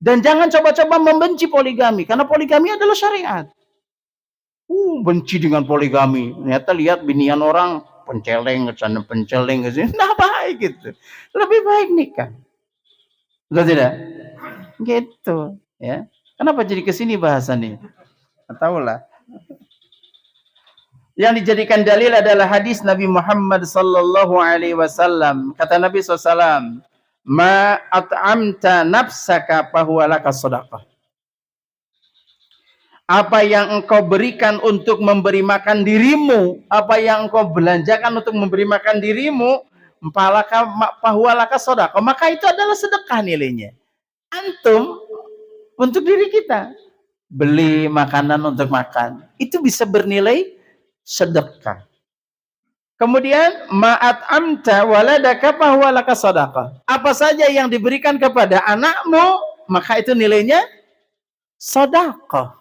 Dan jangan coba-coba membenci poligami, karena poligami adalah syariat. Benci dengan poligami. Ternyata lihat binian orang penceleng ke sana, penceleng ke sini. Nah baik gitu. Lebih baik nikah. Betul tidak? Gitu. Ya. Kenapa jadi ke sini bahasan ini? Tahu lah. Yang dijadikan dalil adalah hadis Nabi Muhammad sallallahu alaihi wasallam. Kata Nabi SAW, "Ma at'amta nafsaka fahuwa laka shadaqah." Apa yang engkau berikan untuk memberi makan dirimu, apa yang engkau belanjakan untuk memberi makan dirimu, pahualaka sedekah, maka itu adalah sedekah nilainya. Antum untuk diri kita beli makanan untuk makan, itu bisa bernilai sedekah. Kemudian ma'at amta waladaka pahualaka sedekah. Apa saja yang diberikan kepada anakmu, maka itu nilainya sedekah.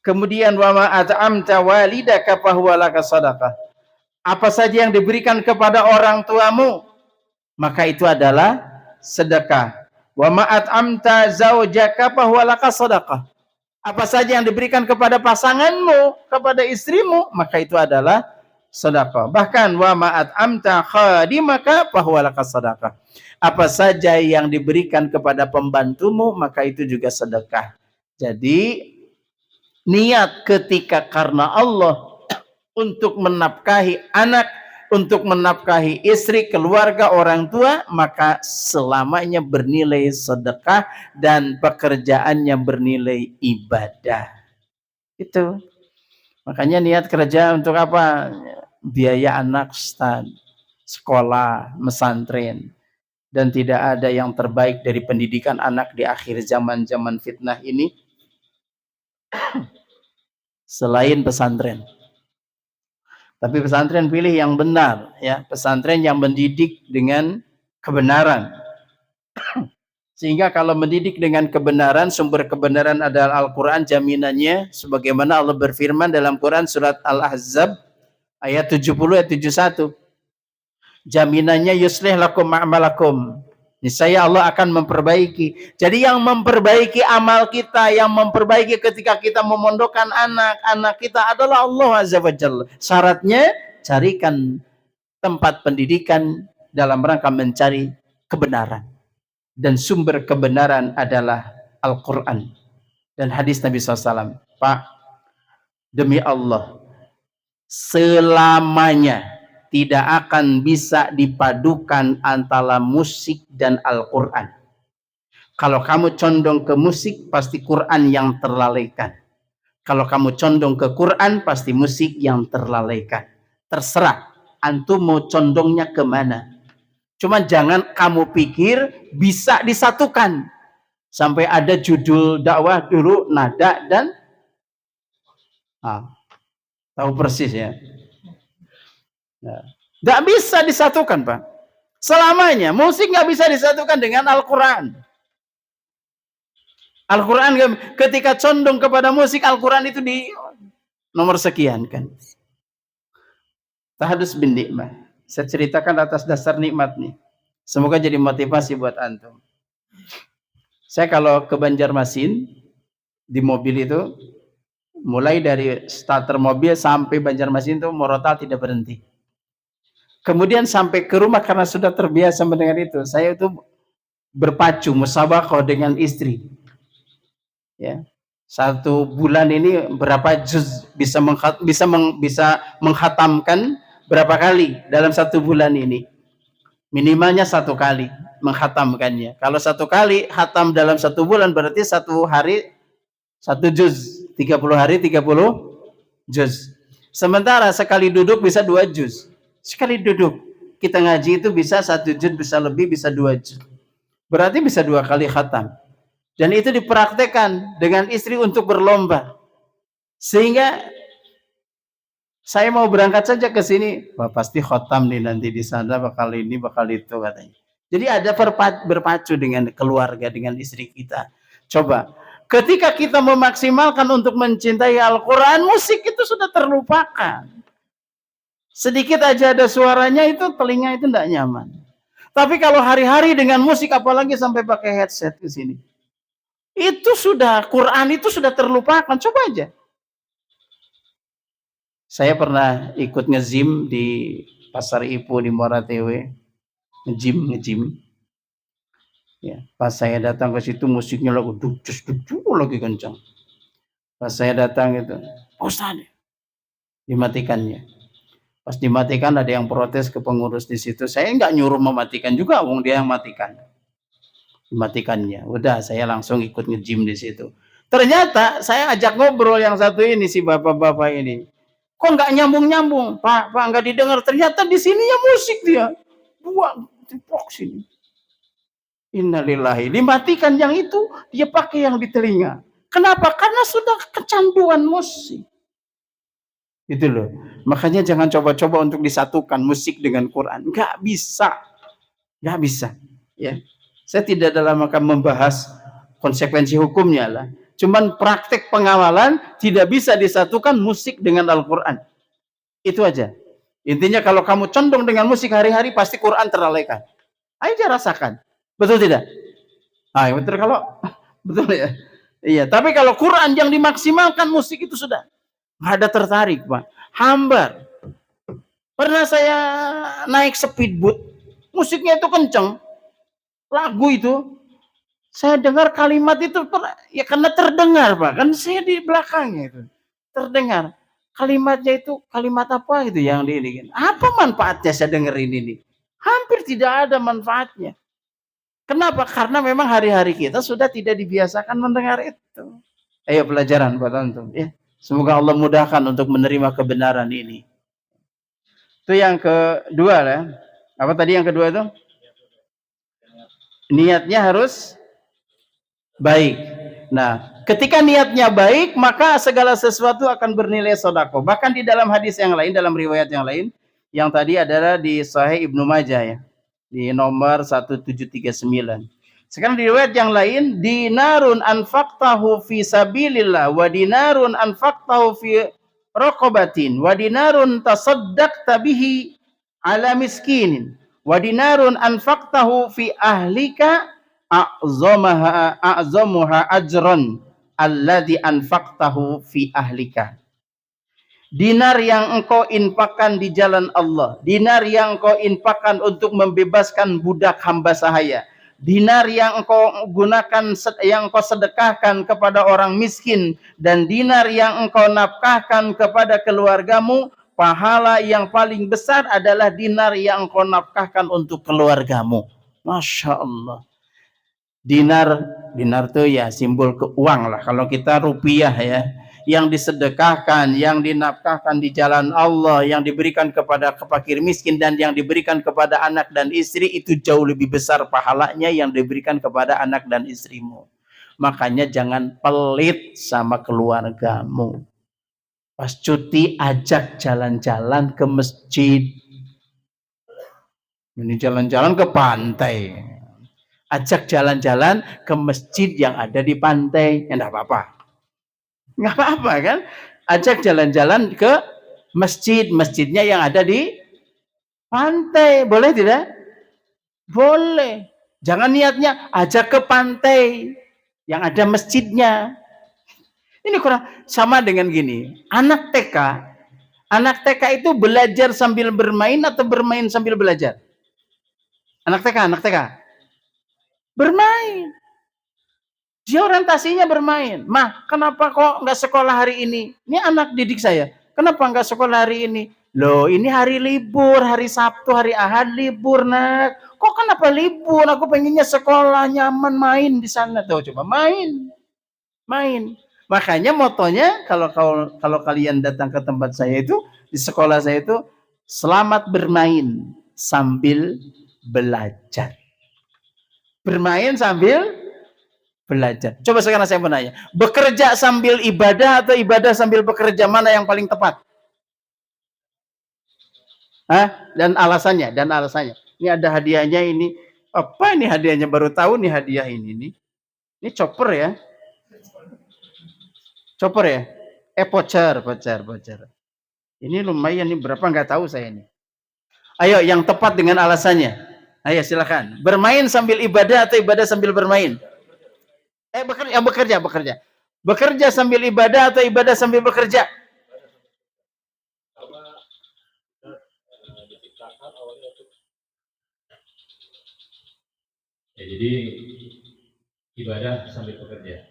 Kemudian wa ma at'amta walidaka fahuwa laka shadaqah. Apa saja yang diberikan kepada orang tuamu, maka itu adalah sedekah. Wa ma at'amta zaujaka fahuwa laka shadaqah. Apa saja yang diberikan kepada pasanganmu, kepada istrimu, maka itu adalah sedekah. Bahkan wa ma at'amta khadimaka fahuwa laka shadaqah. Apa saja yang diberikan kepada pembantumu, maka itu juga sedekah. Jadi niat ketika karena Allah untuk menafkahi anak, untuk menafkahi istri, keluarga, orang tua, maka selamanya bernilai sedekah dan pekerjaannya bernilai ibadah. Itu. Makanya niat kerja untuk apa? Biaya anak sekolah, mesantren. Dan tidak ada yang terbaik dari pendidikan anak di akhir zaman-zaman fitnah ini selain pesantren. Tapi pesantren pilih yang benar, ya, pesantren yang mendidik dengan kebenaran. Sehingga kalau mendidik dengan kebenaran, sumber kebenaran adalah Al-Quran, jaminannya sebagaimana Allah berfirman dalam Quran surat Al-Ahzab ayat 70 ayat 71. Jaminannya yuslih lakum a'malakum. Niscaya Allah akan memperbaiki. Jadi yang memperbaiki amal kita, yang memperbaiki ketika kita memondokkan anak-anak kita adalah Allah Azza wa Jalla. Syaratnya carikan tempat pendidikan dalam rangka mencari kebenaran. Dan sumber kebenaran adalah Al-Quran dan hadis Nabi SAW. Pak, demi Allah, selamanya tidak akan bisa dipadukan antara musik dan Al-Quran. Kalau kamu condong ke musik, pasti Quran yang terlalaikan. Kalau kamu condong ke Quran, pasti musik yang terlalaikan. Terserah, antum mau condongnya kemana. Cuma jangan kamu pikir bisa disatukan. Sampai ada judul dakwah dulu, nada dan tahu persis ya. Tidak bisa disatukan, Pak. Selamanya musik nggak bisa disatukan dengan Al-Quran. Al-Quran ketika condong kepada musik, Al-Quran itu di nomor sekian kan. Tahadus bin nikmah. Saya ceritakan atas dasar nikmat nih. Semoga jadi motivasi buat antum. Saya kalau ke Banjarmasin di mobil itu, mulai dari starter mobil sampai Banjarmasin itu murotal tidak berhenti. Kemudian sampai ke rumah karena sudah terbiasa mendengar itu, saya itu berpacu musabaqah dengan istri. Ya. 1 bulan ini berapa juz bisa menghatamkan berapa kali dalam 1 bulan ini? Minimalnya 1 kali menghatamkannya. Kalau 1 kali hatam dalam 1 bulan berarti 1 hari 1 juz, 30 hari 30 juz. Sementara sekali duduk bisa 2 juz. Sekali duduk kita ngaji itu bisa 1 juz, bisa lebih, bisa 2 juz. Berarti bisa 2 kali khatam. Dan itu dipraktekkan dengan istri untuk berlomba. Sehingga saya mau berangkat saja ke sini, wah pasti khatam nih nanti di sana, bakal ini, bakal itu katanya. Jadi ada berpacu dengan keluarga, dengan istri kita. Coba, ketika kita memaksimalkan untuk mencintai Al-Quran, musik itu sudah terlupakan. Sedikit aja ada suaranya itu, telinga itu tidak nyaman. Tapi kalau hari-hari dengan musik, apalagi sampai pakai headset ke sini, itu sudah, Quran itu sudah terlupakan. Coba aja. Saya pernah ikut ngezim di Pasar Ipu di Muara Tewe. Ngejim. Ya, pas saya datang ke situ musiknya lagu ducus lagi kencang. Pas saya datang itu, Ustaz, dimatikannya. Pas dimatikan ada yang protes ke pengurus di situ. Saya nggak nyuruh mematikan juga, wong dia yang matikan. Dimatikannya. Udah, saya langsung ikut nge-gym di situ. Ternyata saya ajak ngobrol yang satu ini, si bapak-bapak ini. Kok nggak nyambung-nyambung? Pak nggak didengar. Ternyata di sininya musik dia. Buang tiplok sini. Innalillahi. Dimatikan yang itu, dia pakai yang di telinga. Kenapa? Karena sudah kecanduan musik. Gitu loh. Makanya jangan coba-coba untuk disatukan musik dengan Quran. Nggak bisa. Nggak bisa. Ya. Saya tidak dalam akan membahas konsekuensi hukumnya lah. Cuman praktek pengawalan tidak bisa disatukan musik dengan Al-Quran. Itu aja. Intinya kalau kamu condong dengan musik hari-hari, pasti Quran terlalaikan. Ayo aja rasakan. Betul tidak? Betul kalau betul ya. Iya. Tapi kalau Quran yang dimaksimalkan, musik itu sudah nggak ada tertarik, Pak. Hambar. Pernah saya naik speedboat, musiknya itu kenceng. Lagu itu saya dengar kalimat itu ya karena terdengar, Pak, kan saya di belakangnya itu terdengar kalimatnya, itu kalimat apa itu yang diinikan, apa manfaatnya saya dengerin ini? Hampir tidak ada manfaatnya. Kenapa? Karena memang hari-hari kita sudah tidak dibiasakan mendengar itu. Ayo pelajaran buat antum ya. Semoga Allah mudahkan untuk menerima kebenaran ini. Itu yang kedua lah. Apa tadi yang kedua itu? Niatnya harus baik. Nah, ketika niatnya baik, maka segala sesuatu akan bernilai sedekah. Bahkan di dalam hadis yang lain, dalam riwayat yang lain, yang tadi adalah di Sahih Ibnu Majah ya, di nomor 1739. Sekarang di riwayat yang lain, dinarun anfaqtahu fi sabilillah wa dinarun anfaqtahu fi raqabatin wa dinarun tasaddaqta bihi ala miskinin wa dinarun anfaqtahu fi ahlika a'zamuha ajran alladhi anfaqtahu fi ahlika. Dinar yang engkau infakkan di jalan Allah, dinar yang engkau infakkan untuk membebaskan budak hamba sahaya, dinar yang engkau gunakan, yang engkau sedekahkan kepada orang miskin, dan dinar yang engkau nafkahkan kepada keluargamu, pahala yang paling besar adalah dinar yang engkau nafkahkan untuk keluargamu. Masya Allah. Dinar tuh ya simbol keuang lah. Kalau kita rupiah ya, yang disedekahkan, yang dinafkahkan di jalan Allah, yang diberikan kepada fakir miskin, dan yang diberikan kepada anak dan istri, itu jauh lebih besar pahalanya yang diberikan kepada anak dan istrimu. Makanya jangan pelit sama keluargamu. Pas cuti ajak jalan-jalan ke masjid. Ini jalan-jalan ke pantai. Ajak jalan-jalan ke masjid yang ada di pantai. Ya enggak apa-apa. Enggak apa-apa kan? Ajak jalan-jalan ke masjidnya yang ada di pantai. Boleh tidak? Boleh. Jangan niatnya ajak ke pantai yang ada masjidnya. Ini kurang sama dengan gini. Anak TK itu belajar sambil bermain atau bermain sambil belajar? Anak TK bermain. Dia orientasinya bermain. Mah, kenapa kok nggak sekolah hari ini? Ini anak didik saya. Kenapa nggak sekolah hari ini? Loh, ini hari libur, hari Sabtu, hari Ahad libur, nak. Kok kenapa libur? Aku pengennya sekolah, nyaman main di sana. Tuh, coba main. Makanya motonya kalau kalian datang ke tempat saya itu, di sekolah saya itu, selamat bermain sambil belajar. Bermain sambil belajar. Coba sekarang saya mau nanya, bekerja sambil ibadah atau ibadah sambil bekerja, mana yang paling tepat? Dan alasannya. Ini ada hadiahnya ini. Apa ini hadiahnya? Baru tahu nih hadiah ini nih. Ini chopper ya. Voucher. Ini lumayan nih, berapa nggak tahu saya nih. Ayo yang tepat dengan alasannya. Ayo silakan. Bermain sambil ibadah atau ibadah sambil bermain? Bekerja. Bekerja sambil ibadah atau ibadah sambil bekerja? Ya, jadi ibadah sambil bekerja.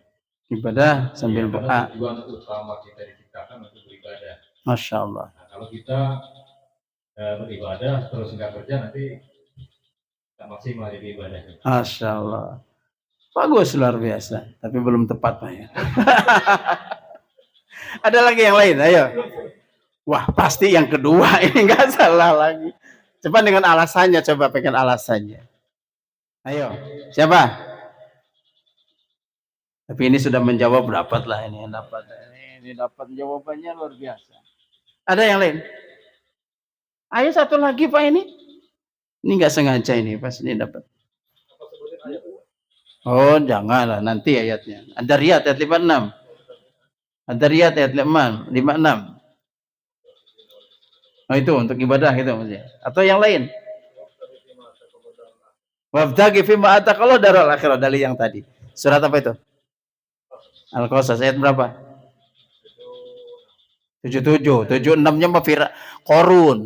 Ibadah sambil bekerja. Tujuan utama kita diciptakan untuk beribadah. Masya Allah. Nah, kalau kita beribadah terus nggak kerja, nanti tak maksimal di ibadahnya. Masya Allah. Bagus, luar biasa. Tapi belum tepat, Pak ya. Ada lagi yang lain? Ayo. Wah, pasti yang kedua ini nggak salah lagi. Coba dengan alasannya, coba pengen alasannya. Ayo, siapa? Tapi ini sudah menjawab, dapat lah ini yang dapat. Ini dapat jawabannya luar biasa. Ada yang lain? Ayo satu lagi Pak ini. Ini nggak sengaja ini, pas ini dapat. Oh, janganlah, nanti ayatnya. Ada Riyad ayat 56. Ada Riyad ayat 56. Oh, itu untuk ibadah gitu maksudnya. Atau yang lain? Wabtaghi fima ataqallahu daral akhirah, dari yang tadi. Surat apa itu? Al-Qasas ayat berapa? 77. 76-nya Korun.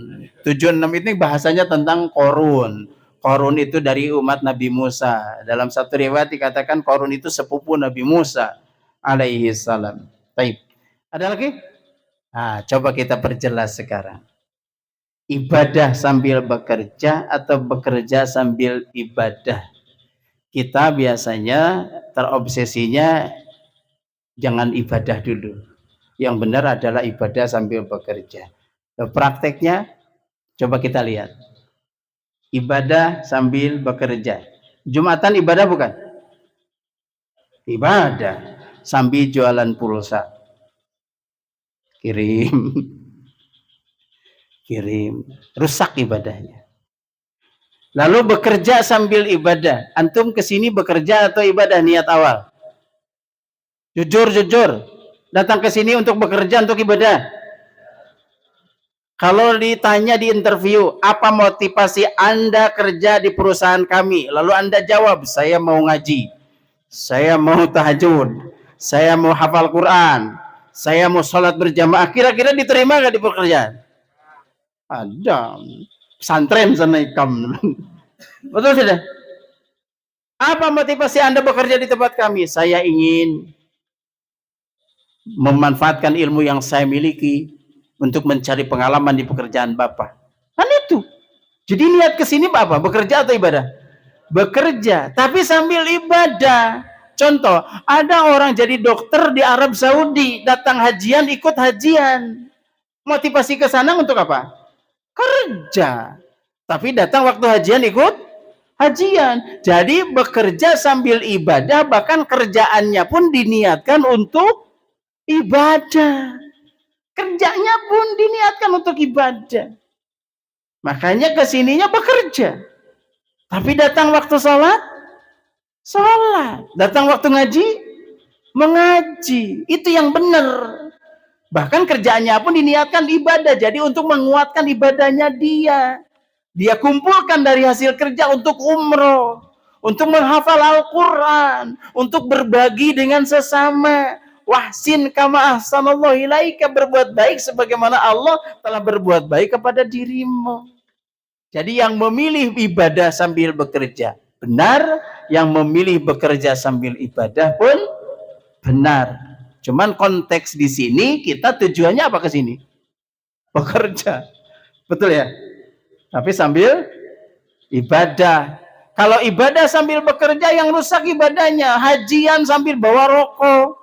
76 ini bahasanya tentang Korun. Korun itu dari umat Nabi Musa. Dalam satu riwayat dikatakan Korun itu sepupu Nabi Musa alaihi salam. Baik. Ada lagi? Nah, coba kita perjelas sekarang. Ibadah sambil bekerja atau bekerja sambil ibadah? Kita biasanya terobsesinya jangan ibadah dulu. Yang benar adalah ibadah sambil bekerja. Prakteknya coba kita lihat. Ibadah sambil bekerja. Jumatan ibadah bukan? Ibadah. Sambil jualan pulsa. Kirim. Rusak ibadahnya. Lalu bekerja sambil ibadah. Antum kesini bekerja atau ibadah niat awal? Jujur. Datang ke sini untuk bekerja, untuk ibadah. Kalau ditanya di interview, apa motivasi Anda kerja di perusahaan kami? Lalu Anda jawab, saya mau ngaji, saya mau tahajud, saya mau hafal Quran, saya mau sholat berjamaah. Kira-kira diterima nggak di pekerjaan? Ada. Pesantren sana ikam. Betul sudah? Apa motivasi Anda bekerja di tempat kami? Saya ingin memanfaatkan ilmu yang saya miliki untuk mencari pengalaman di pekerjaan Bapak. Kan itu. Jadi niat ke sini apa? Bekerja atau ibadah? Bekerja, tapi sambil ibadah. Contoh, ada orang jadi dokter di Arab Saudi, datang hajian, ikut hajian. Motivasi ke sana untuk apa? Kerja. Tapi datang waktu hajian, ikut hajian. Jadi bekerja sambil ibadah, bahkan kerjaannya pun diniatkan untuk ibadah. Kerjanya pun diniatkan untuk ibadah. Makanya kesininya bekerja. Tapi datang waktu sholat, datang waktu ngaji, mengaji. Itu yang benar. Bahkan kerjaannya pun diniatkan ibadah. Jadi untuk menguatkan ibadahnya dia kumpulkan dari hasil kerja untuk umroh, untuk menghafal Al-Quran, untuk berbagi dengan sesama. Wahsin kama ahsanallahu ilaika, berbuat baik sebagaimana Allah telah berbuat baik kepada dirimu. Jadi yang memilih ibadah sambil bekerja benar, yang memilih bekerja sambil ibadah pun benar. Cuman konteks di sini kita tujuannya apa ke sini? Bekerja. Betul ya? Tapi sambil ibadah. Kalau ibadah sambil bekerja, yang rusak ibadahnya. Hajian sambil bawa rokok,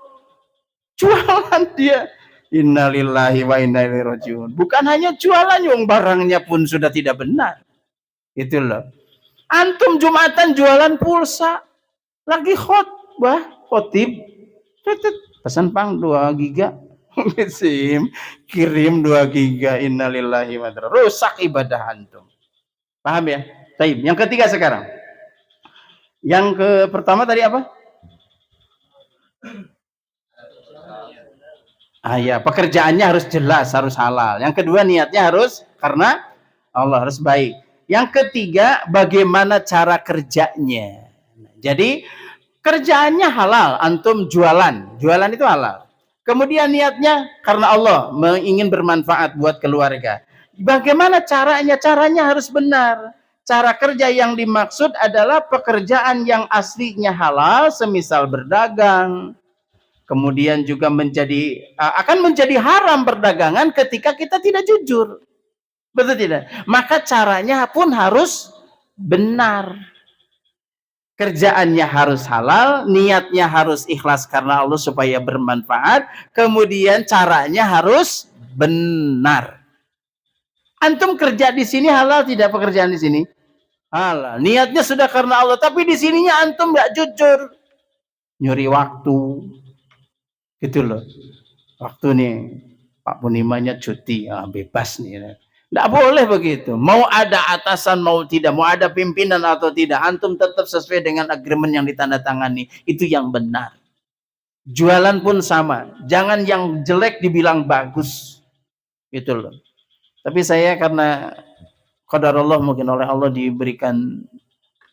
jualan dia. Innalillahi wa inna ilaihi rajiun. Bukan hanya jualan, yang barangnya pun sudah tidak benar. Itu loh. Antum Jumatan jualan pulsa, lagi khotbah, khotib, pesan pang 2 giga, SIM, kirim 2 giga, innalillahi wa inna ilaihi rajiun. Rusak ibadah antum. Paham ya? Baik. Yang ketiga sekarang. Yang pertama tadi apa? Ya, pekerjaannya harus jelas, harus halal. Yang kedua, niatnya harus karena Allah, harus baik. Yang ketiga, bagaimana cara kerjanya. Jadi kerjaannya halal, antum jualan itu halal. Kemudian niatnya karena Allah, ingin bermanfaat buat keluarga. Bagaimana caranya? Caranya harus benar. Cara kerja yang dimaksud adalah pekerjaan yang aslinya halal, semisal berdagang. Kemudian juga akan menjadi haram perdagangan ketika kita tidak jujur. Betul tidak? Maka caranya pun harus benar. Kerjaannya harus halal, niatnya harus ikhlas karena Allah supaya bermanfaat, kemudian caranya harus benar. Antum kerja di sini halal tidak pekerjaan di sini? Halal. Niatnya sudah karena Allah, tapi di sininya antum nggak jujur, nyuri waktu, gitu loh. Waktu nih Pak Punimanya cuti, bebas nih. Nggak boleh begitu. Mau ada atasan, mau tidak, mau ada pimpinan atau tidak, antum tetap sesuai dengan agreement yang ditandatangani. Itu yang benar. Jualan pun sama. Jangan yang jelek dibilang bagus. Gitu loh. Tapi saya karena qadarullah, mungkin oleh Allah diberikan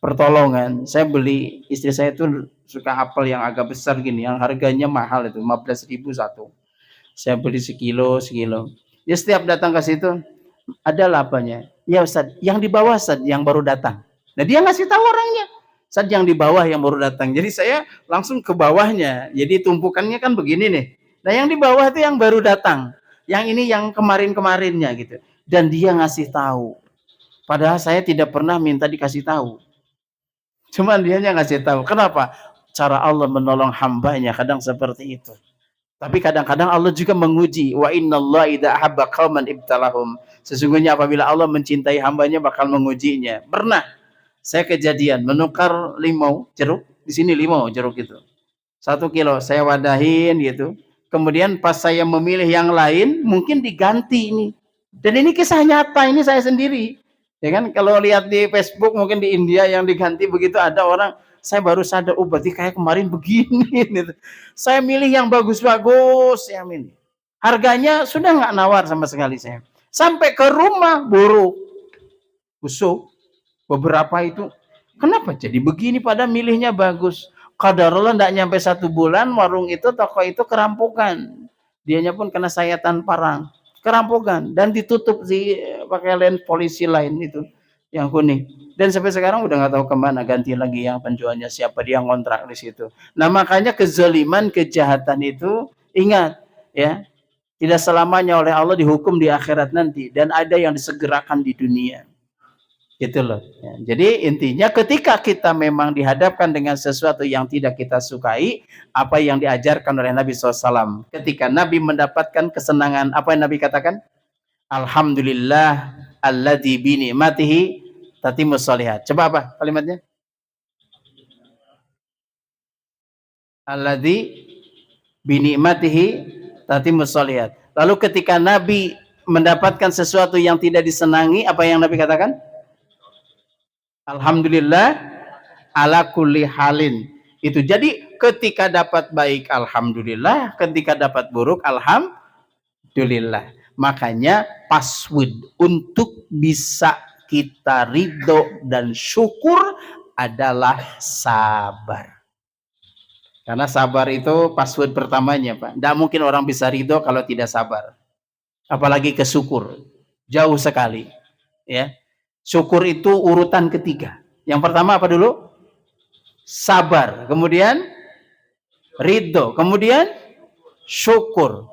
pertolongan, saya beli, istri saya itu suka apel yang agak besar gini, yang harganya mahal itu, 15.000 satu. Saya beli sekilo. Dia setiap datang ke situ, ada lapanya. Ya Ustaz, yang di bawah Ustaz, yang baru datang. Nah dia ngasih tahu orangnya, Ustaz yang di bawah yang baru datang. Jadi saya langsung ke bawahnya. Jadi tumpukannya kan begini nih. Nah yang di bawah itu yang baru datang. Yang ini yang kemarin-kemarinnya gitu. Dan dia ngasih tahu. Padahal saya tidak pernah minta dikasih tahu. Cuman dia ngasih tahu. Kenapa? Cara Allah menolong hambanya kadang seperti itu. Tapi kadang-kadang Allah juga menguji. Wa innallaha idza ahabba qauman ibtalahum. Sesungguhnya apabila Allah mencintai hambanya bakal mengujinya. Pernah saya kejadian menukar limau jeruk, di sini limau jeruk itu 1 kilo saya wadahin gitu. Kemudian pas saya memilih yang lain mungkin diganti ini. Dan ini kisah nyata, ini saya sendiri. Ya kan, kalau lihat di Facebook mungkin di India yang diganti begitu, ada orang, saya baru sadar, berarti kayak kemarin begini. Gitu. Saya milih yang bagus-bagus, ya milih. Harganya sudah nggak nawar sama sekali saya. Sampai ke rumah buruk, busuk. Beberapa itu, kenapa jadi begini? Pada milihnya bagus. Qadarullah nggak nyampe 1 bulan, warung itu, toko itu kerampokan. Dianya pun kena sayatan parang. Kerampokan dan ditutup pakai lens polisi lain itu yang kuning, dan sampai sekarang udah nggak tahu kemana, ganti lagi yang penjualnya siapa, dia ngontrak di situ. Nah makanya kezaliman, kejahatan itu ingat ya, tidak selamanya oleh Allah dihukum di akhirat nanti, dan ada yang disegerakan di dunia gitu loh ya. Jadi intinya ketika kita memang dihadapkan dengan sesuatu yang tidak kita sukai, apa yang diajarkan oleh Nabi SAW, ketika Nabi mendapatkan kesenangan, apa yang Nabi katakan? Alhamdulillah alladzi bi ni'matihi tatimmus shalihat. Coba apa kalimatnya? Alladzi bi ni'matihi tatimmus shalihat. Lalu ketika Nabi mendapatkan sesuatu yang tidak disenangi, apa yang Nabi katakan? Alhamdulillah ala kulli halin. Itu jadi ketika dapat baik alhamdulillah, ketika dapat buruk alhamdulillah. Makanya password untuk bisa kita ridho dan syukur adalah sabar. Karena sabar itu password pertamanya, Pak. Tidak mungkin orang bisa ridho kalau tidak sabar. Apalagi ke syukur. Jauh sekali. Ya. Syukur itu urutan ketiga. Yang pertama apa dulu? Sabar. Kemudian ridho. Kemudian syukur.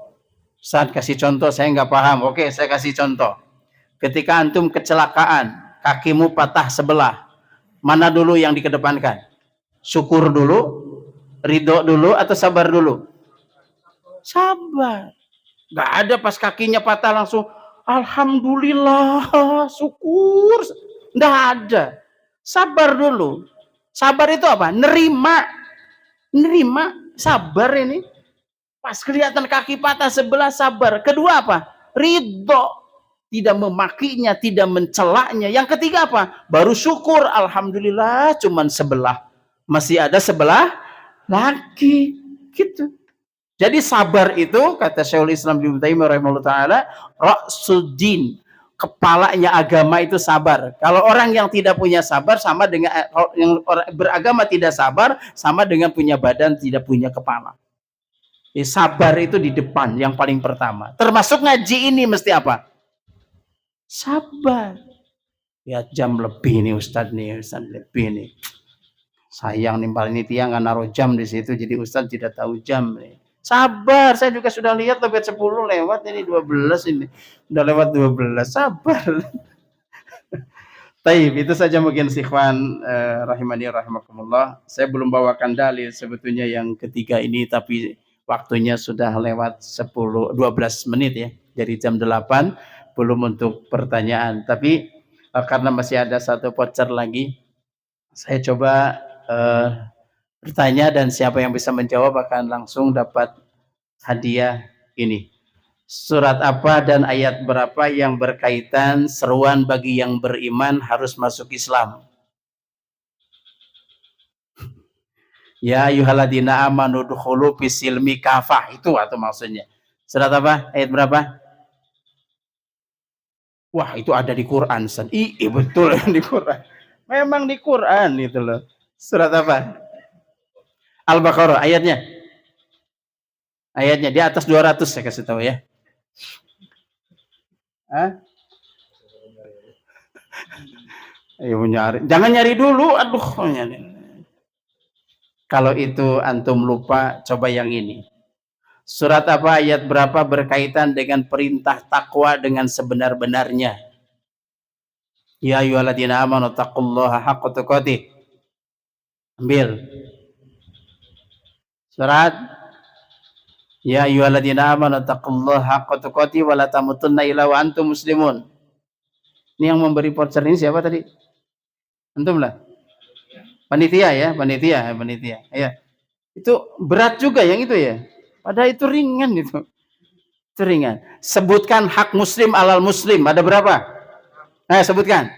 Saat kasih contoh, saya nggak paham. Oke, saya kasih contoh. Ketika antum kecelakaan, kakimu patah sebelah. Mana dulu yang dikedepankan? Syukur dulu, ridho dulu, atau sabar dulu? Sabar. Gak ada pas kakinya patah langsung alhamdulillah, syukur. Nggak ada. Sabar dulu. Sabar itu apa? Nerima. Sabar ini. Pas kelihatan kaki patah sebelah, sabar. Kedua apa? Ridho. Tidak memakinya, tidak mencelaknya. Yang ketiga apa? Baru syukur. Alhamdulillah cuman sebelah. Masih ada sebelah lagi. Gitu. Jadi sabar itu, kata Syekhul Islam Ibnu Taimiyah rahimahullah ta'ala, ra'suddin. Kepalanya agama itu sabar. Kalau orang yang tidak punya sabar, sama dengan yang orang beragama tidak sabar, sama dengan punya badan tidak punya kepala. Jadi sabar itu di depan, yang paling pertama. Termasuk ngaji ini mesti apa? Sabar. Ya jam lebih nih Ustadz lebih nih. Sayang nih panitia nggak naruh jam di situ, jadi Ustadz tidak tahu jam nih. Sabar, saya juga sudah lihat lebih 10 lewat, ini 12 ini. Udah lewat 12, sabar. Taib, itu saja mungkin ikhwan rahimani rahimakumullah. Saya belum bawakan dalil sebetulnya yang ketiga ini, tapi waktunya sudah lewat 12 menit ya. Dari jam 8 belum untuk pertanyaan. Tapi karena masih ada satu voucher lagi, saya coba bertanya, dan siapa yang bisa menjawab akan langsung dapat hadiah ini. Surat apa dan ayat berapa yang berkaitan seruan bagi yang beriman harus masuk Islam? Ya ayyuhalladzina amanu dukhulu fisilmi kafah, itu atau maksudnya. Surat apa? Ayat berapa? Wah, itu ada di Quran. Iya betul di Quran. Memang di Quran itu loh. Surat apa? Al-Baqarah ayatnya. Ayatnya di atas 200 saya kasih tahu ya. Hah? Ayo nyari. Jangan nyari dulu. Aduh, nyari. Kalau itu antum lupa, coba yang ini. Surat apa, ayat berapa berkaitan dengan perintah takwa dengan sebenar-benarnya? Ya ayyuhalladzina amanu taqullaha haqqa tuqatih. Ambil. Surat Ya ayyuhalladzina amanu taqullaha haqqa tuqatih wa la tamutunna illa wa antum muslimun. Ini yang memberi voucher ini siapa tadi? Antum lah. Panitia ya, panitia. Ya. Itu berat juga yang itu ya. Padahal itu ringan itu. Itu ringan. Sebutkan hak muslim alal muslim. Ada berapa? Sebutkan.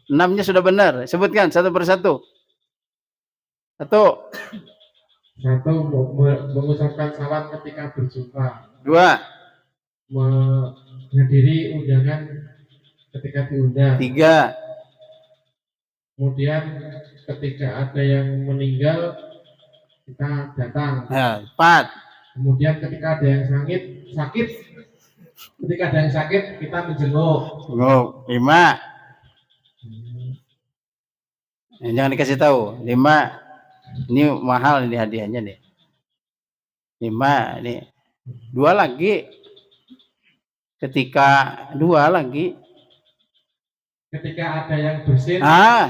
6-nya sudah benar. Sebutkan satu persatu. Satu, mengucapkan salam ketika berjumpa. 2, menghadiri undangan ketika diundang. 3, kemudian ketika ada yang meninggal kita datang. 4, kemudian ketika ada yang sakit kita menjenguk. 5. Jangan dikasih tahu. 5. Ini mahal ini hadiahnya nih. 5 ini. 2 lagi. Ketika 2 lagi. Ketika ada yang bersin.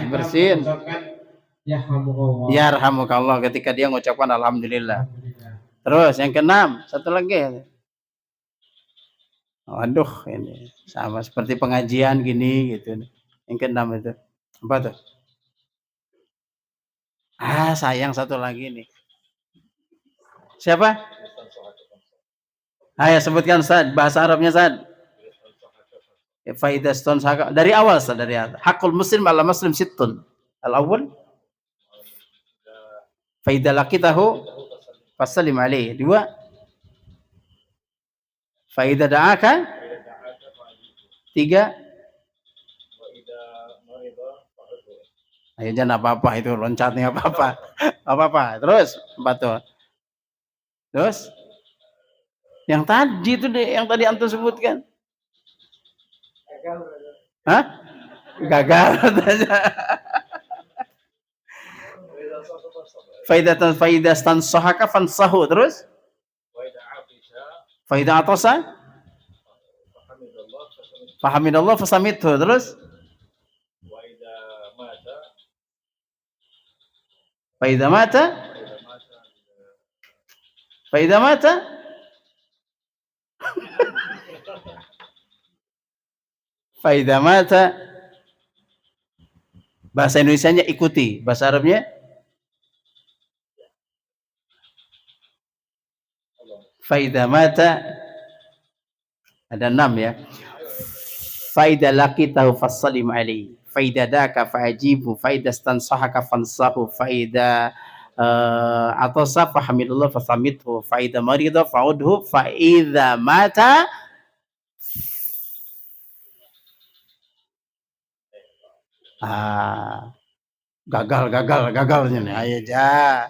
Bersin. Mengucapkan yarhamukallah. Yarhamukallah ketika dia mengucapkan alhamdulillah. Terus yang ke-6, satu lagi. Waduh, ini sama seperti pengajian gini gitu. Yang ke-6 itu. Apa tuh? Sayang satu lagi nih. Siapa? Ayo sebutkan Ustaz, bahasa Arabnya Ustaz. Faidaston saka. Dari awal Ustaz, dari awal. Hakul muslim ala muslim sittun. Al-awwal Faidah lakitahu fasallim alaihi. 2, Faidah da'aka. 3, Ayo jangan apa-apa itu loncatnya apa-apa. Apa-apa. Terus apa tuh? Terus yang tadi itu deh, yang tadi antum sebutkan. Hah? Gagal. Faidah stansahaka fansahu. Terus? Faidah atasa? Fahamidallah fasamithu. Terus? Faidah mata? Faidah mata? Faidah mata. Bahasa Indonesianya ikuti, bahasa Arabnya faidah mata. Ada 6 ya. Faidah laqitahu fassalim alaihi. Faidah daka fa'ajibu. Faidah stansahaka fansahu. Faidah atasa fahamidullah fasamithu. Faidah maridah fa'udhu. Faidah mata gagalnya nih. Ayo ja.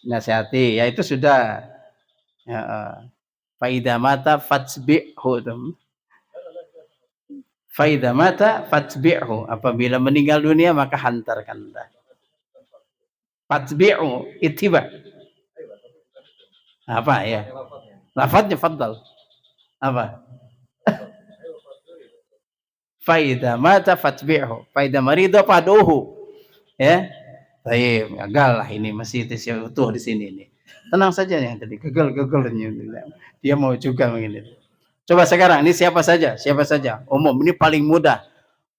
Nasihati, ya itu sudah. Ya, faida mata fatsbi'hu. Faida mata fatsbi'hu. Apabila meninggal dunia maka hantarkanlah. Fatsbi'hu ittiba. Apa ya? Lafadznya faddal. Apa? Faida mata fatbi'hu. Faida marido faduhu. Ya. Baik, gagal lah ini masih utuh di sini nih. Tenang saja yang tadi gagal-gagalnya. Dia mau juga begini. Coba sekarang ini siapa saja? Umum ini paling mudah.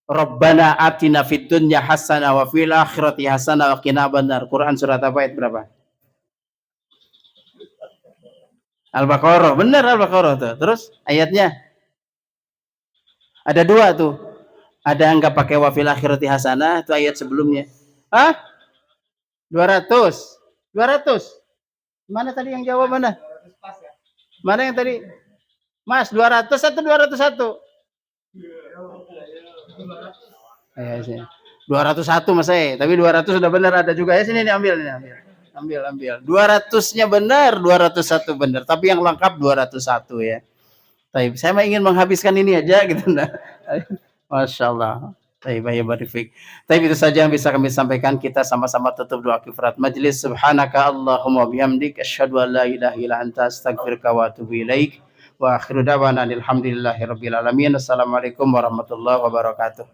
Rabbana atina fid dunya hasanah wa fil akhirati hasanah wa qina adzabannar. Quran surat apa ayat berapa? Al-Baqarah. Benar Al-Baqarah tuh. Terus ayatnya ada 2 tuh. Ada yang enggak pakai wa fil akhirati hasanah, itu ayat sebelumnya. Hah? 200. Mana tadi yang jawab mana? Mana yang tadi? Mas, 200 atau 201? Ya, sini. 201 Mas tapi 200 sudah benar ada juga ya, sini nih ambil. 200-nya benar, 201 benar, tapi yang lengkap 201 ya. Baik, saya ingin menghabiskan ini aja gitu nah. Masya Allah. Baik, itu saja yang bisa kami sampaikan. Kita sama-sama tutup doa kifarahat majlis. Subhanaka Allahumma bihamdik asyhadu an la ilaha illa anta astaghfiruka wa atubu ilaik. Wa akhiru da'wana alhamdulillahi rabbil alamin. Assalamualaikum warahmatullahi wabarakatuh.